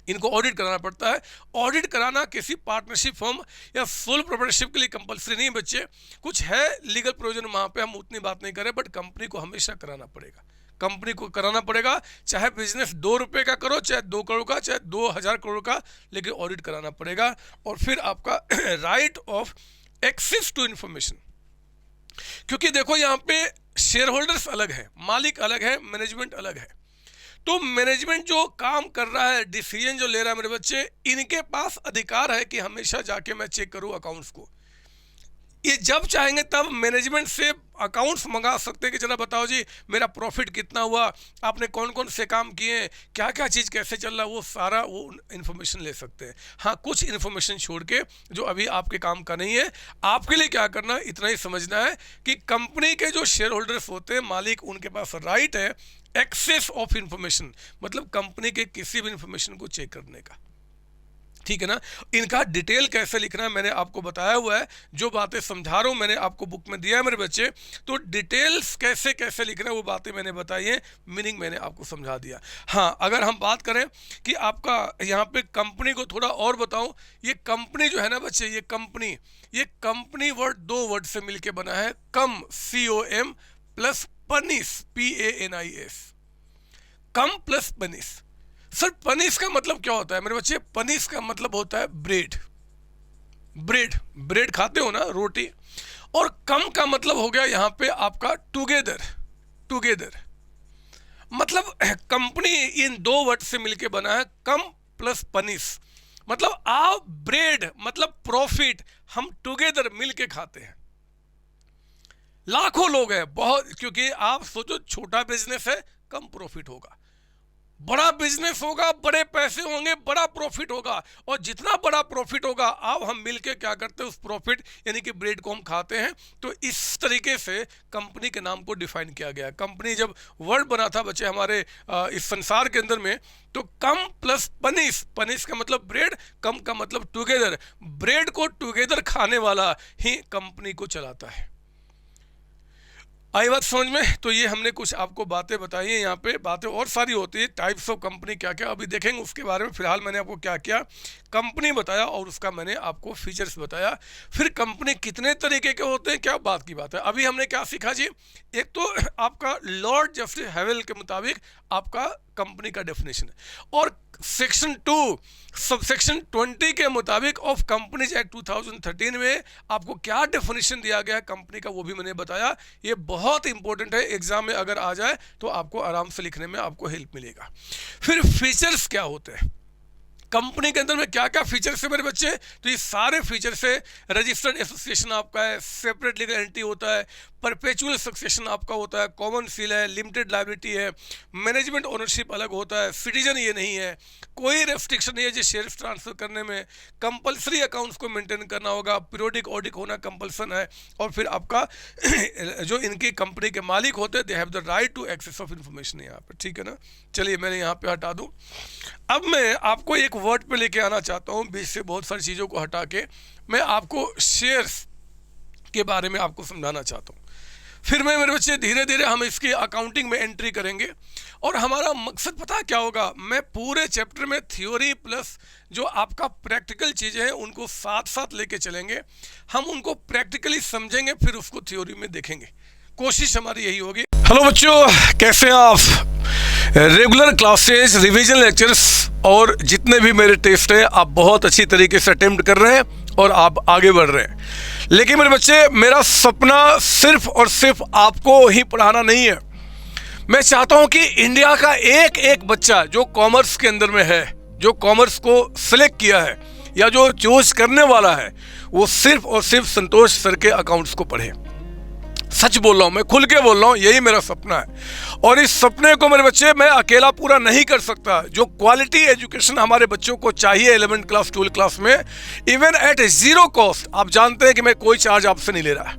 Speaker 1: इनको ऑडिट कराना पड़ता है। ऑडिट कराना किसी पार्टनरशिप फर्म या फुल प्रोप्राइटरशिप के लिए कंपलसरी नहीं बच्चे, कुछ है लीगल प्रोविजन, वहाँ पे हम उतनी बात नहीं करें, बट कंपनी को हमेशा कराना पड़ेगा। कंपनी को कराना पड़ेगा, चाहे बिजनेस 2 रुपये का करो, चाहे 2 करोड़ का, चाहे 2000 करोड़ का, लेकिन ऑडिट कराना पड़ेगा। और फिर आपका right of access to information, क्योंकि देखो यहाँ पे शेयर होल्डर्स अलग है, मालिक अलग है, मैनेजमेंट अलग है। तो मैनेजमेंट जो काम कर रहा है, डिसीजन जो ले रहा है मेरे बच्चे, इनके पास अधिकार है कि हमेशा जाके मैं चेक करूं अकाउंट्स को। ये जब चाहेंगे तब मैनेजमेंट से अकाउंट्स मंगा सकते हैं कि जरा बताओ जी मेरा प्रॉफिट कितना हुआ, आपने कौन कौन से काम किए, क्या क्या चीज़ कैसे चल रहा है, वो सारा वो इन्फॉर्मेशन ले सकते हैं। हाँ, कुछ इन्फॉर्मेशन छोड़ के जो अभी आपके काम का नहीं है। आपके लिए क्या करना है, इतना ही समझना है कि कंपनी के जो शेयर होल्डर्स होते हैं, मालिक, उनके पास राइट है एक्सेस ऑफ इंफॉर्मेशन, मतलब कंपनी के किसी भी इंफॉर्मेशन को चेक करने का। ठीक है ना। इनका डिटेल कैसे लिखना है मैंने आपको बताया हुआ है, जो बातें समझा रहा हूँ मैंने आपको बुक में दिया है मेरे बच्चे, तो डिटेल्स कैसे कैसे लिखना है वो बातें मैंने बताई हैं, मीनिंग मैंने आपको समझा दिया। हाँ, अगर हम बात करें कि आपका यहाँ पे कंपनी को थोड़ा और बताऊँ, ये कंपनी जो है ना बच्चे, ये कंपनी वर्ड दो वर्ड से मिलके बना है, कम COM प्लस पनिस PANIS, कम प्लस पनिस। सर पनिस का मतलब क्या होता है मेरे बच्चे? पनिस का मतलब होता है ब्रेड। ब्रेड खाते हो ना, रोटी। और कम का मतलब हो गया यहाँ पे आपका टुगेदर। मतलब कंपनी इन दो वर्ड से मिलके बना है, कम प्लस पनिस, मतलब आप ब्रेड मतलब प्रॉफिट हम टुगेदर मिलके खाते हैं। लाखों लोग हैं, बहुत, क्योंकि आप सोचो छोटा बिजनेस है, कम प्रॉफिट होगा, बड़ा बिजनेस होगा, बड़े पैसे होंगे, बड़ा प्रॉफिट होगा। और जितना बड़ा प्रॉफिट होगा, अब हम मिलके क्या करते हैं, उस प्रॉफिट यानी कि ब्रेड को हम खाते हैं। तो इस तरीके से कंपनी के नाम को डिफाइन किया गया है। कंपनी जब वर्ड बना था बच्चे हमारे इस संसार के अंदर में, तो कम प्लस पनिस का मतलब ब्रेड, कम का मतलब टुगेदर। ब्रेड को टुगेदर खाने वाला ही कंपनी को चलाता है। आई बात समझ में? तो ये हमने कुछ आपको बातें बताई हैं। यहाँ पे बातें और सारी होती है, टाइप्स ऑफ कंपनी क्या क्या अभी देखेंगे उसके बारे में। फिलहाल मैंने आपको क्या क्या कंपनी बताया और उसका मैंने आपको फीचर्स बताया। फिर कंपनी कितने तरीके के होते हैं, क्या बात की बात है। अभी हमने क्या सीखा जी, एक तो आपका लॉर्ड जस्टिस हैवेल के मुताबिक आपका कंपनी का डेफिनेशन है, और सेक्शन 2 सबसेक्शन 20 के मुताबिक ऑफ कंपनीज एक्ट 2013 में आपको क्या डेफिनेशन दिया गया है कंपनी का, वो भी मैंने बताया। ये बहुत इंपॉर्टेंट है, एग्जाम में अगर आ जाए तो आपको आराम से लिखने में आपको हेल्प मिलेगा। फिर फीचर्स क्या होते हैं कंपनी के अंदर में, क्या क्या फीचर्स है मेरे बच्चे, तो ये सारे फीचर्स है। रजिस्टर्ड एसोसिएशन आपका है, सेपरेट लीगल एंटिटी होता है, परपेचुअल सक्सेशन आपका होता है, कॉमन सील है, लिमिटेड लायबिलिटी है, मैनेजमेंट ओनरशिप अलग होता है, सिटीजन ये नहीं है, कोई रेस्ट्रिक्शन नहीं है जो शेयर्स ट्रांसफर करने में, कंपलसरी अकाउंट्स को मेंटेन करना होगा, पीरियोडिक ऑडिट होना कंपल्सन है, और फिर आपका जो इनकी कंपनी के मालिक होते हैं, they have the right to access of information यहाँ पे। ठीक है ना। चलिए मैंने यहाँ पे हटा दूँ। अब मैं आपको एक वर्ड पे लेके आना चाहता हूँ, बीच से बहुत सारी चीज़ों को हटा के मैं आपको शेयर्स के बारे में आपको समझाना चाहता हूँ। फिर मैं मेरे बच्चे धीरे धीरे हम इसकी अकाउंटिंग में एंट्री करेंगे, और हमारा मकसद पता क्या होगा, मैं पूरे चैप्टर में थ्योरी प्लस जो आपका प्रैक्टिकल चीज़ें हैं उनको साथ साथ लेके चलेंगे। हम उनको प्रैक्टिकली समझेंगे, फिर उसको थ्योरी में देखेंगे। कोशिश हमारी यही होगी। हेलो बच्चों, कैसे हैं आप? रेगुलर क्लासेज, रिवीजन लेक्चर्स और जितने भी मेरे टेस्ट हैं आप बहुत अच्छी तरीके से अटेम्प्ट कर रहे हैं और आप आगे बढ़ रहे हैं। लेकिन मेरे बच्चे, मेरा सपना सिर्फ और सिर्फ आपको ही पढ़ाना नहीं है। मैं चाहता हूं कि इंडिया का एक एक बच्चा जो कॉमर्स के अंदर में है, जो कॉमर्स को सिलेक्ट किया है या जो चूज करने वाला है, वो सिर्फ और सिर्फ संतोष सर के अकाउंट्स को पढ़े। सच बोल रहा हूँ, मैं खुल के बोल रहा हूँ, यही मेरा सपना है। और इस सपने को मेरे बच्चे मैं अकेला पूरा नहीं कर सकता। जो क्वालिटी एजुकेशन हमारे बच्चों को चाहिए 11th क्लास 12th क्लास में, इवन एट जीरो कॉस्ट, आप जानते हैं कि मैं कोई चार्ज आपसे नहीं ले रहा।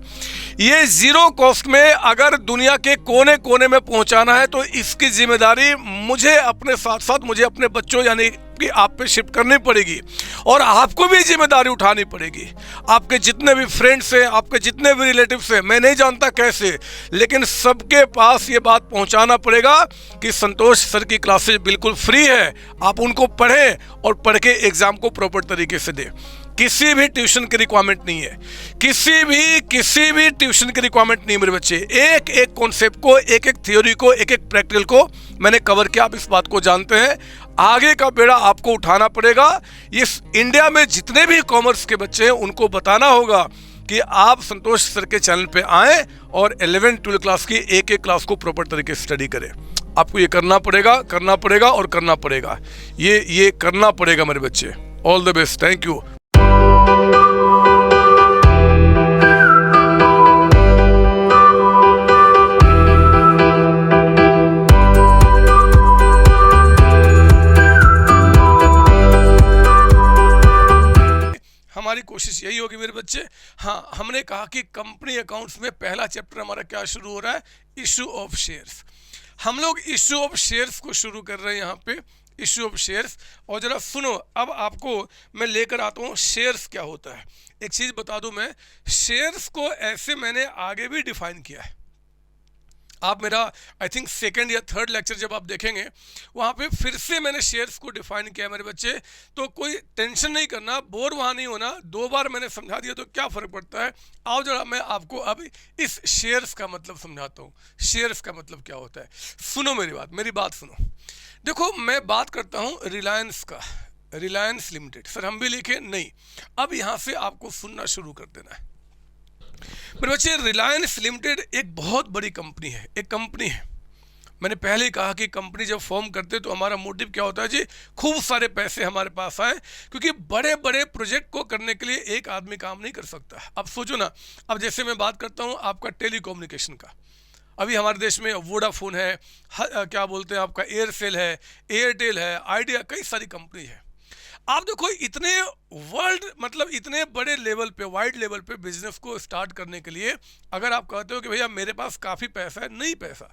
Speaker 1: ये जीरो कॉस्ट में अगर दुनिया के कोने कोने में पहुंचाना है तो इसकी जिम्मेदारी मुझे अपने साथ साथ मुझे अपने बच्चों यानी कि आप पे शिफ्ट करनी पड़ेगी, और आपको भी जिम्मेदारी उठानी पड़ेगी। आपके जितने भी फ्रेंड्स हैं, आपके जितने भी रिलेटिव्स हैं, मैं नहीं जानता कैसे, लेकिन सबके पास ये बात पहुंचाना पड़ेगा कि संतोष सर की क्लासेज बिल्कुल फ्री है, आप उनको पढ़ें और पढ़ के एग्जाम को प्रॉपर तरीके से दें। किसी भी ट्यूशन की रिक्वायरमेंट नहीं है, किसी भी ट्यूशन की रिक्वायरमेंट नहीं मेरे बच्चे। एक एक कॉन्सेप्ट को, एक एक थ्योरी को, एक एक प्रैक्टिकल को मैंने कवर किया। आप इस बात को जानते हैं, आगे का बेड़ा आपको उठाना पड़ेगा। इस इंडिया में जितने भी कॉमर्स के बच्चे हैं उनको बताना होगा कि आप संतोष सर के चैनल पे आएँ और 11th 12th क्लास की एक एक क्लास को प्रॉपर तरीके से स्टडी करें। आपको ये करना पड़ेगा और करना पड़ेगा, ये करना पड़ेगा मेरे बच्चे। All the best, thank you. हमने कहा कि कंपनी अकाउंट्स में पहला चैप्टर हमारा क्या शुरू हो रहा है, इशू ऑफ शेयर्स। हम लोग इशू ऑफ शेयर्स को शुरू कर रहे हैं यहाँ पे, इशू ऑफ शेयर्स। और जरा सुनो, अब आपको मैं लेकर आता हूँ शेयर्स क्या होता है। एक चीज़ बता दूँ मैं, शेयर्स को ऐसे मैंने आगे भी डिफाइन किया है। आप मेरा आई थिंक सेकंड या थर्ड लेक्चर जब आप देखेंगे वहाँ पे फिर से मैंने शेयर्स को डिफाइन किया मेरे बच्चे, तो कोई टेंशन नहीं करना, बोर वहाँ नहीं होना, 2 बार मैंने समझा दिया तो क्या फ़र्क पड़ता है। आओ जरा मैं आपको अब इस शेयर्स का मतलब समझाता हूँ। शेयर्स का मतलब क्या होता है, सुनो मेरी बात सुनो। देखो मैं बात करता हूँ रिलायंस का, रिलायंस लिमिटेड। सर हम भी लिखे नहीं, अब यहाँ से आपको सुनना शुरू कर देना है मेरे बच्चे। रिलायंस लिमिटेड एक बहुत बड़ी कंपनी है, एक कंपनी है। मैंने पहले ही कहा कि कंपनी जब फॉर्म करते तो हमारा मोटिव क्या होता है जी, खूब सारे पैसे हमारे पास आए, क्योंकि बड़े बड़े प्रोजेक्ट को करने के लिए एक आदमी काम नहीं कर सकता। अब सोचो ना, अब जैसे मैं बात करता हूँ आपका टेलीकम्युनिकेशन का, अभी हमारे देश में वोडाफोन है, क्या बोलते हैं आपका एयरसेल है, एयरटेल है, आइडिया, कई सारी कंपनी है। आप देखो इतने वर्ल्ड मतलब इतने बड़े लेवल पे, वाइड लेवल पे बिजनेस को स्टार्ट करने के लिए अगर आप कहते हो कि भैया मेरे पास काफ़ी पैसा है, नहीं पैसा।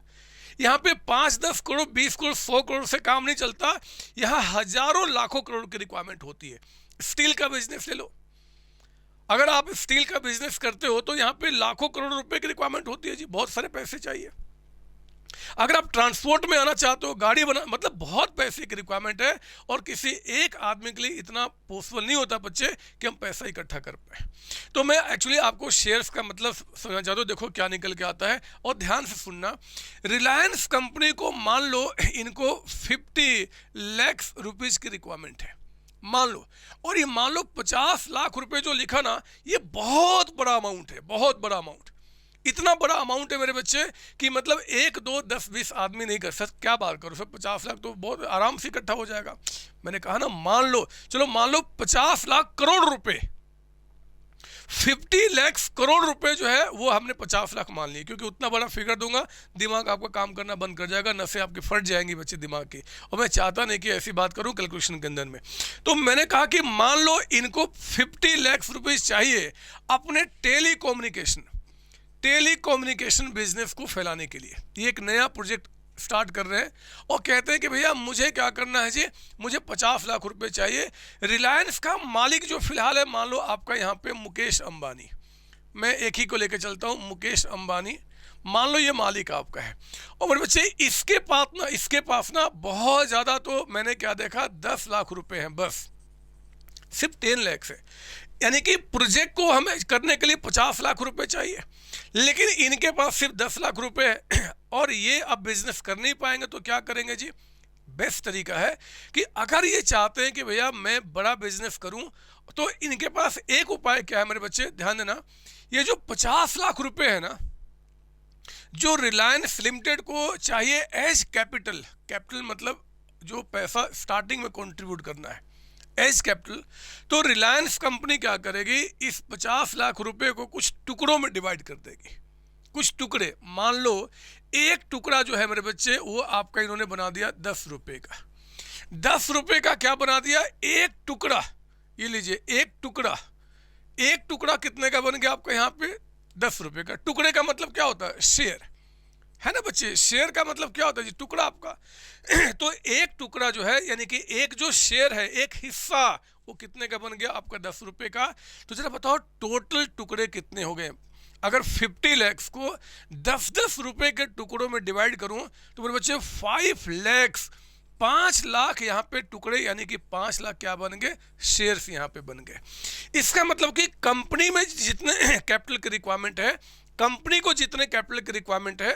Speaker 1: यहाँ पे 5-10 करोड़, 20 करोड़, 100 करोड़ से काम नहीं चलता, यहाँ हजारों लाखों करोड़ की रिक्वायरमेंट होती है। स्टील का बिजनेस ले लो, अगर आप स्टील का बिजनेस करते हो तो यहाँ पे लाखों करोड़ रुपए की रिक्वायरमेंट होती है जी, बहुत सारे पैसे चाहिए। अगर आप ट्रांसपोर्ट में आना चाहते हो, गाड़ी बना, मतलब बहुत पैसे की रिक्वायरमेंट है, और किसी एक आदमी के लिए इतना पॉसिबल नहीं होता बच्चे कि हम पैसा इकट्ठा कर पाए। तो मैं एक्चुअली आपको शेयर्स का मतलब समझना चाहता हूँ, देखो क्या निकल के आता है, और ध्यान से सुनना। रिलायंस कंपनी को मान लो इनको 50 लाख रुपीज़ की रिक्वायरमेंट है, मान लो, और ये मान लो 50 लाख रुपए जो लिखा ना, ये बहुत बड़ा अमाउंट है, बहुत बड़ा अमाउंट। इतना बड़ा अमाउंट है मेरे बच्चे कि मतलब 1, 2, 10, 20 आदमी नहीं कर सकते। क्या बात करो सर, 50 लाख तो बहुत आराम से इकट्ठा हो जाएगा। मैंने कहा ना, मान लो, चलो मान लो 50 लाख करोड़ रुपए, 50 लाख करोड़ रुपए जो है वो हमने 50 लाख मान लिए, क्योंकि उतना बड़ा फिगर दूंगा दिमाग आपका काम करना बंद कर जाएगा, नसें आपकी फट जाएंगी बच्चे दिमाग की, और मैं चाहता नहीं कि ऐसी बात करूं कैलकुलेशन के अंदर में। तो मैंने कहा कि मान लो इनको 50 लाख रुपीज़ चाहिए अपने टेलीकम्युनिकेशन बिजनेस को फैलाने के लिए। ये एक नया प्रोजेक्ट स्टार्ट कर रहे हैं और कहते हैं कि भैया मुझे क्या करना है जी, मुझे 50 लाख रुपए चाहिए। रिलायंस का मालिक जो फिलहाल है, मान लो आपका यहाँ पे मुकेश अंबानी, मैं एक ही को लेकर चलता हूँ, मुकेश अंबानी, मान लो ये मालिक आपका है। और मेरे बच्चे इसके पास ना बहुत ज़्यादा, तो मैंने क्या देखा, 10 लाख रुपए हैं बस, सिर्फ 10 लाख से, यानी कि प्रोजेक्ट को हमें करने के लिए 50 लाख रुपए चाहिए, लेकिन इनके पास सिर्फ 10 लाख रुपए है। और ये अब बिजनेस कर नहीं पाएंगे तो क्या करेंगे जी, बेस्ट तरीका है कि अगर ये चाहते हैं कि भैया मैं बड़ा बिजनेस करूं, तो इनके पास एक उपाय क्या है मेरे बच्चे, ध्यान देना। ये जो 50 लाख रुपए है ना, जो रिलायंस लिमिटेड को चाहिए एज कैपिटल मतलब जो पैसा स्टार्टिंग में कंट्रीब्यूट करना है एज कैपिटल, तो रिलायंस कंपनी क्या करेगी, इस 50 लाख रुपए को कुछ टुकड़ों में डिवाइड कर देगी। कुछ टुकड़े, मान लो एक टुकड़ा जो है मेरे बच्चे, वो आपका इन्होंने बना दिया 10 रुपए का। 10 रुपए का क्या बना दिया, एक टुकड़ा, ये लीजिए एक टुकड़ा कितने का बन गया आपका यहाँ पे, 10 रुपए का। टुकड़े का मतलब क्या होता है, शेयर है ना बच्चे, शेयर का मतलब क्या होता है जी, टुकड़ा आपका। तो एक टुकड़ा जो है, यानी कि एक जो शेयर है, एक हिस्सा, वो कितने का बन गया आपका, 10 रुपए का। तो जरा बताओ टोटल टुकड़े कितने हो गए। अगर 50 लाख को 10-10 रुपए के टुकड़ों में डिवाइड करूं तो मेरे बच्चे 5 लाख यहाँ पे टुकड़े, यानी कि 5 लाख क्या बन गए, शेयर्स यहाँ पे बन गए। इसका मतलब कि कंपनी में जितने कैपिटल की रिक्वायरमेंट है, कंपनी को जितने कैपिटल की रिक्वायरमेंट है,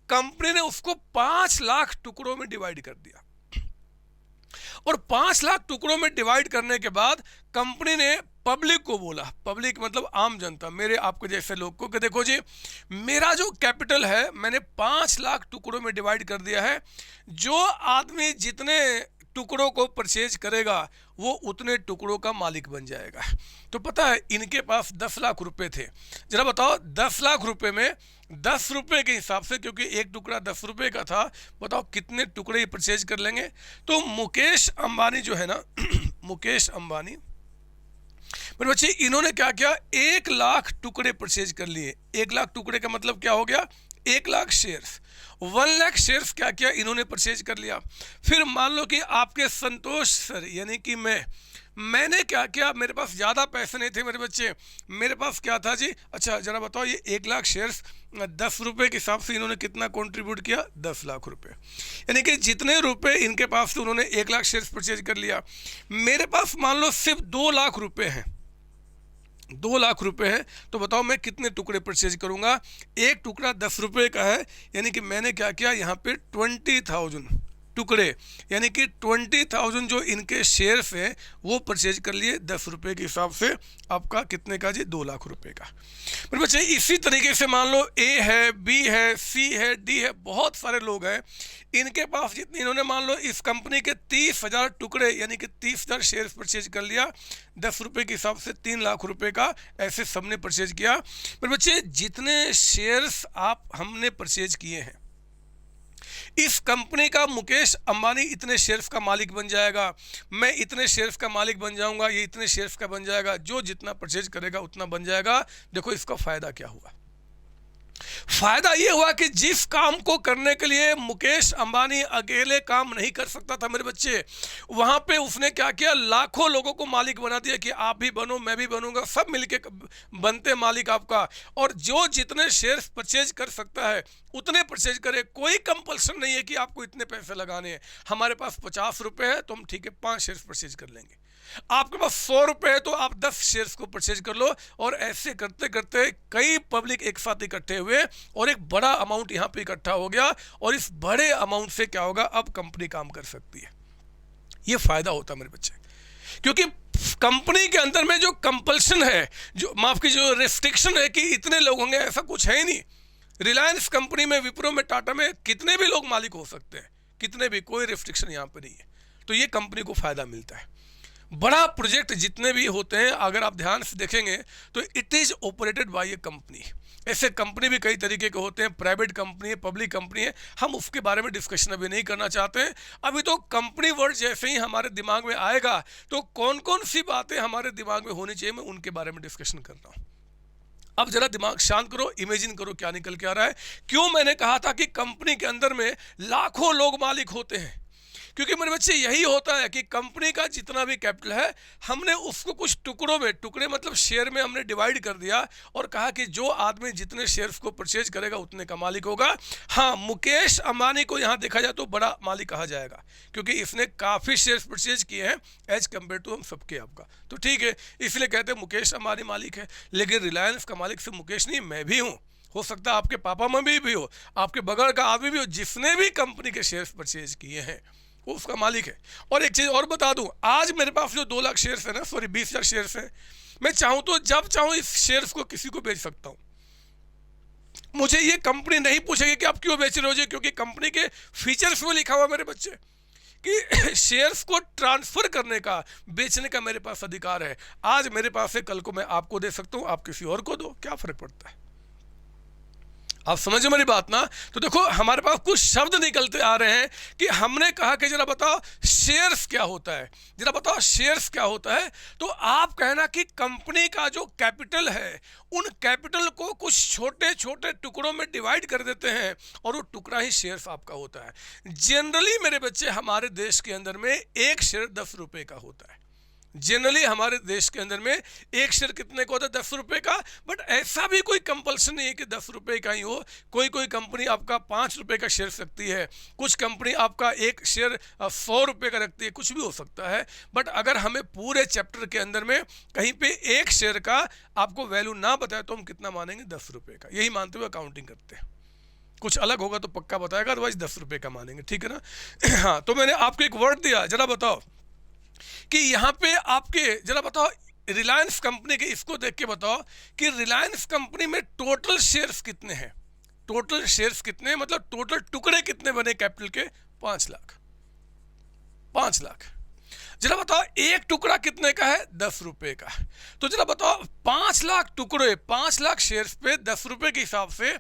Speaker 1: कंपनी ने उसको 5 लाख टुकड़ों में डिवाइड कर दिया। और 5 लाख टुकड़ों में डिवाइड करने के बाद कंपनी ने पब्लिक को बोला, पब्लिक मतलब आम जनता, मेरे आपको जैसे लोग को, कि देखो जी मेरा जो कैपिटल है मैंने 5 लाख टुकड़ों में डिवाइड कर दिया है, जो आदमी जितने टुकड़ों को परचेज करेगा वो उतने टुकड़ों का मालिक बन जाएगा। तो पता है इनके पास 10 लाख रुपए थे। जरा बताओ 10 लाख रुपए में 10 रुपए के हिसाब से, क्योंकि एक टुकड़ा 10 रुपए का था, बताओ कितने टुकड़े परचेज कर लेंगे। तो मुकेश अंबानी जो है ना मुकेश अंबानी मेरे बच्चे इन्होंने क्या किया, 1 लाख टुकड़े परचेज कर लिए। 1 लाख टुकड़े का मतलब क्या हो गया, 1 लाख शेयर्स। 1 लाख शेयर्स क्या किया इन्होंने परचेज कर लिया। फिर मान लो कि आपके संतोष सर यानी कि मैंने क्या किया, मेरे पास ज़्यादा पैसे नहीं थे मेरे बच्चे, मेरे पास क्या था जी, अच्छा जरा बताओ, ये 1 लाख शेयर्स 10 रुपये के हिसाब से इन्होंने कितना कंट्रीब्यूट किया, 10 लाख रुपए। यानी कि जितने रुपए इनके पास थे उन्होंने 1 लाख शेयर्स परचेज कर लिया। मेरे पास मान लो सिर्फ 2 लाख रुपए हैं, 2 लाख रुपए हैं, तो बताओ मैं कितने टुकड़े परचेज करूंगा। एक टुकड़ा 10 रुपये का है, यानी कि मैंने क्या किया यहाँ पे 20,000 टुकड़े, यानी कि 20,000 जो इनके शेयर्स हैं वो परचेज कर लिए 10 रुपये के हिसाब से। आपका कितने का जी, 2 लाख रुपए का। मेरे बच्चे इसी तरीके से मान लो ए है, बी है, सी है, डी है, बहुत सारे लोग हैं, इनके पास जितने, इन्होंने मान लो इस कंपनी के 30,000 टुकड़े यानी कि 30,000 शेयर्स परचेज कर लिया 10 रुपये के हिसाब से, 3 लाख रुपए का ऐसे सबने परचेज किया। मेरे बच्चे जितने शेयर्स हमने परचेज किए हैं, इस कंपनी का मुकेश अंबानी इतने शेयर्स का मालिक बन जाएगा, मैं इतने शेयर्स का मालिक बन जाऊंगा, ये इतने शेयर्स का बन जाएगा, जो जितना परचेज करेगा उतना बन जाएगा। देखो इसका फायदा क्या हुआ, फायदा ये हुआ कि जिस काम को करने के लिए मुकेश अंबानी अकेले काम नहीं कर सकता था मेरे बच्चे, वहां पे उसने क्या किया, लाखों लोगों को मालिक बना दिया कि आप भी बनो, मैं भी बनूंगा, सब मिलके बनते मालिक आपका। और जो जितने शेयर्स परचेज कर सकता है उतने परचेज करे, कोई कंपल्सन नहीं है कि आपको इतने पैसे लगाने हैं। हमारे पास 50 रुपए है तो हम ठीक है 5 शेयर्स परचेज कर लेंगे, आपके पास 100 रुपए है तो आप 10 शेयर्स को परचेज कर लो। और ऐसे करते करते कई पब्लिक एक साथ इकट्ठे हुए और एक बड़ा अमाउंट यहाँ पे इकट्ठा हो गया, और इस बड़े अमाउंट से क्या होगा, अब कंपनी काम कर सकती है। ये फायदा होता है मेरे बच्चे, क्योंकि कंपनी के अंदर में जो कंपल्सन है, जो माफ की जो रेस्ट्रिक्शन है कि इतने लोग होंगे, ऐसा कुछ है ही नहीं। रिलायंस कंपनी में, विप्रो में, टाटा में कितने भी लोग मालिक हो सकते हैं, कितने भी, कोई रेस्ट्रिक्शन यहाँ पे नहीं है। तो ये कंपनी को फायदा मिलता है। बड़ा प्रोजेक्ट जितने भी होते हैं अगर आप ध्यान से देखेंगे तो it is operated by A company. ऐसे कंपनी भी कई तरीके के होते हैं, प्राइवेट कंपनी है, पब्लिक कंपनी है, हम उसके बारे में डिस्कशन अभी नहीं करना चाहते हैं। अभी तो कंपनी वर्ड जैसे ही हमारे दिमाग में आएगा तो कौन कौन सी बातें हमारे दिमाग में होनी चाहिए, मैं उनके बारे में डिस्कशन कर रहा हूँ। अब जरा दिमाग शांत करो, इमेजिन करो क्या निकल के आ रहा है। क्यों मैंने कहा था कि कंपनी के अंदर में लाखों लोग मालिक होते हैं, क्योंकि मेरे बच्चे यही होता है कि कंपनी का जितना भी कैपिटल है हमने उसको कुछ टुकड़ों में, टुकड़े मतलब शेयर में हमने डिवाइड कर दिया और कहा कि जो आदमी जितने शेयर्स को परचेज करेगा उतने का मालिक होगा। हाँ, मुकेश अंबानी को यहाँ देखा जाए तो बड़ा मालिक कहा जाएगा क्योंकि इसने काफ़ी शेयर्स परचेज किए हैं एज कम्पेयर टू हम सबके आपका, तो ठीक है, इसलिए कहते हैं मुकेश अंबानी मालिक है। लेकिन रिलायंस का मालिक सिर्फ मुकेश नहीं, मैं भी हूँ, हो सकता है आपके पापा मम्मी भी हो, आपके बगल का आदमी भी हो, जिसने भी कंपनी के शेयर्स परचेज किए हैं वो उसका मालिक है। और एक चीज़ और बता दूं, आज मेरे पास जो 2 लाख शेयर्स है ना, सॉरी 20,000 शेयर्स हैं, मैं चाहूं तो जब चाहूं इस शेयर्स को किसी को बेच सकता हूं। मुझे ये कंपनी नहीं पूछेगी कि आप क्यों बेच रहे हो जी, क्योंकि कंपनी के फीचर्स में लिखा हुआ मेरे बच्चे कि शेयर्स को ट्रांसफर करने का, बेचने का मेरे पास अधिकार है। आज मेरे पास है, कल को मैं आपको दे सकता हूं, आप किसी और को दो, क्या फर्क पड़ता है। आप समझो मेरी बात ना। तो देखो हमारे पास कुछ शब्द निकलते आ रहे हैं कि हमने कहा कि जरा बताओ शेयर्स क्या होता है, जरा बताओ शेयर्स क्या होता है। तो आप कहना कि कंपनी का जो कैपिटल है उन कैपिटल को कुछ छोटे छोटे टुकड़ों में डिवाइड कर देते हैं और वो टुकड़ा ही शेयर्स आपका होता है। जनरली मेरे बच्चे हमारे देश के अंदर में एक शेयर 10 रुपए का होता है। जनरली हमारे देश के अंदर में एक शेयर कितने का होता है, 10 रुपए का। बट ऐसा भी कोई कंपल्सन नहीं है कि 10 रुपए का ही हो। कोई कोई कंपनी आपका 5 रुपए का शेयर रखती है, कुछ कंपनी आपका एक शेयर 100 रुपए का रखती है, कुछ भी हो सकता है। बट अगर हमें पूरे चैप्टर के अंदर में कहीं पे एक शेयर का आपको वैल्यू ना बताए तो हम कितना मानेंगे, 10 रुपए का, यही मानते हुए अकाउंटिंग करते हैं। कुछ अलग होगा तो पक्का बताएगा, अदरवाइज 10 रुपए का मानेंगे, ठीक है ना। हाँ, तो मैंने आपको एक वर्ड दिया, जरा बताओ कि यहाँ पे आपके, जरा बताओ रिलायंस कंपनी के, इसको देख के बताओ कि रिलायंस कंपनी में टोटल शेयर्स कितने हैं, टोटल शेयर्स कितने, मतलब टोटल टुकड़े कितने बने कैपिटल के, 5 लाख। 5 लाख। जरा बताओ एक टुकड़ा कितने का है, 10 रुपए का। तो जरा बताओ 5 लाख टुकड़े, 5 लाख शेयर्स पे 10 रुपए के हिसाब से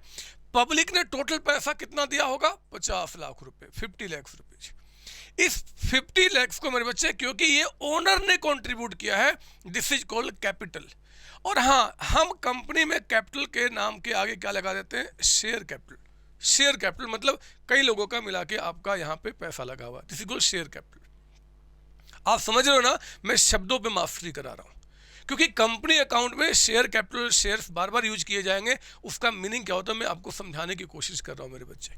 Speaker 1: पब्लिक ने टोटल पैसा कितना दिया होगा, 50 लाख रुपए, 50 लाख रुपए। इस 50 लैक्स को मेरे बच्चे क्योंकि ये ओनर ने कंट्रीब्यूट किया है, दिस इज कॉल्ड कैपिटल। और हाँ, हम कंपनी में कैपिटल के नाम के आगे क्या लगा देते हैं, शेयर कैपिटल। शेयर कैपिटल मतलब कई लोगों का मिला के आपका यहाँ पे पैसा लगा हुआ, this is called share capital. आप समझ रहे हो ना, मैं शब्दों पे मास्टरी करा रहा हूँ, क्योंकि कंपनी अकाउंट में शेयर कैपिटल, शेयर्स बार बार यूज किए जाएंगे, उसका मीनिंग क्या होता है मैं आपको समझाने की कोशिश कर रहा हूँ मेरे बच्चे।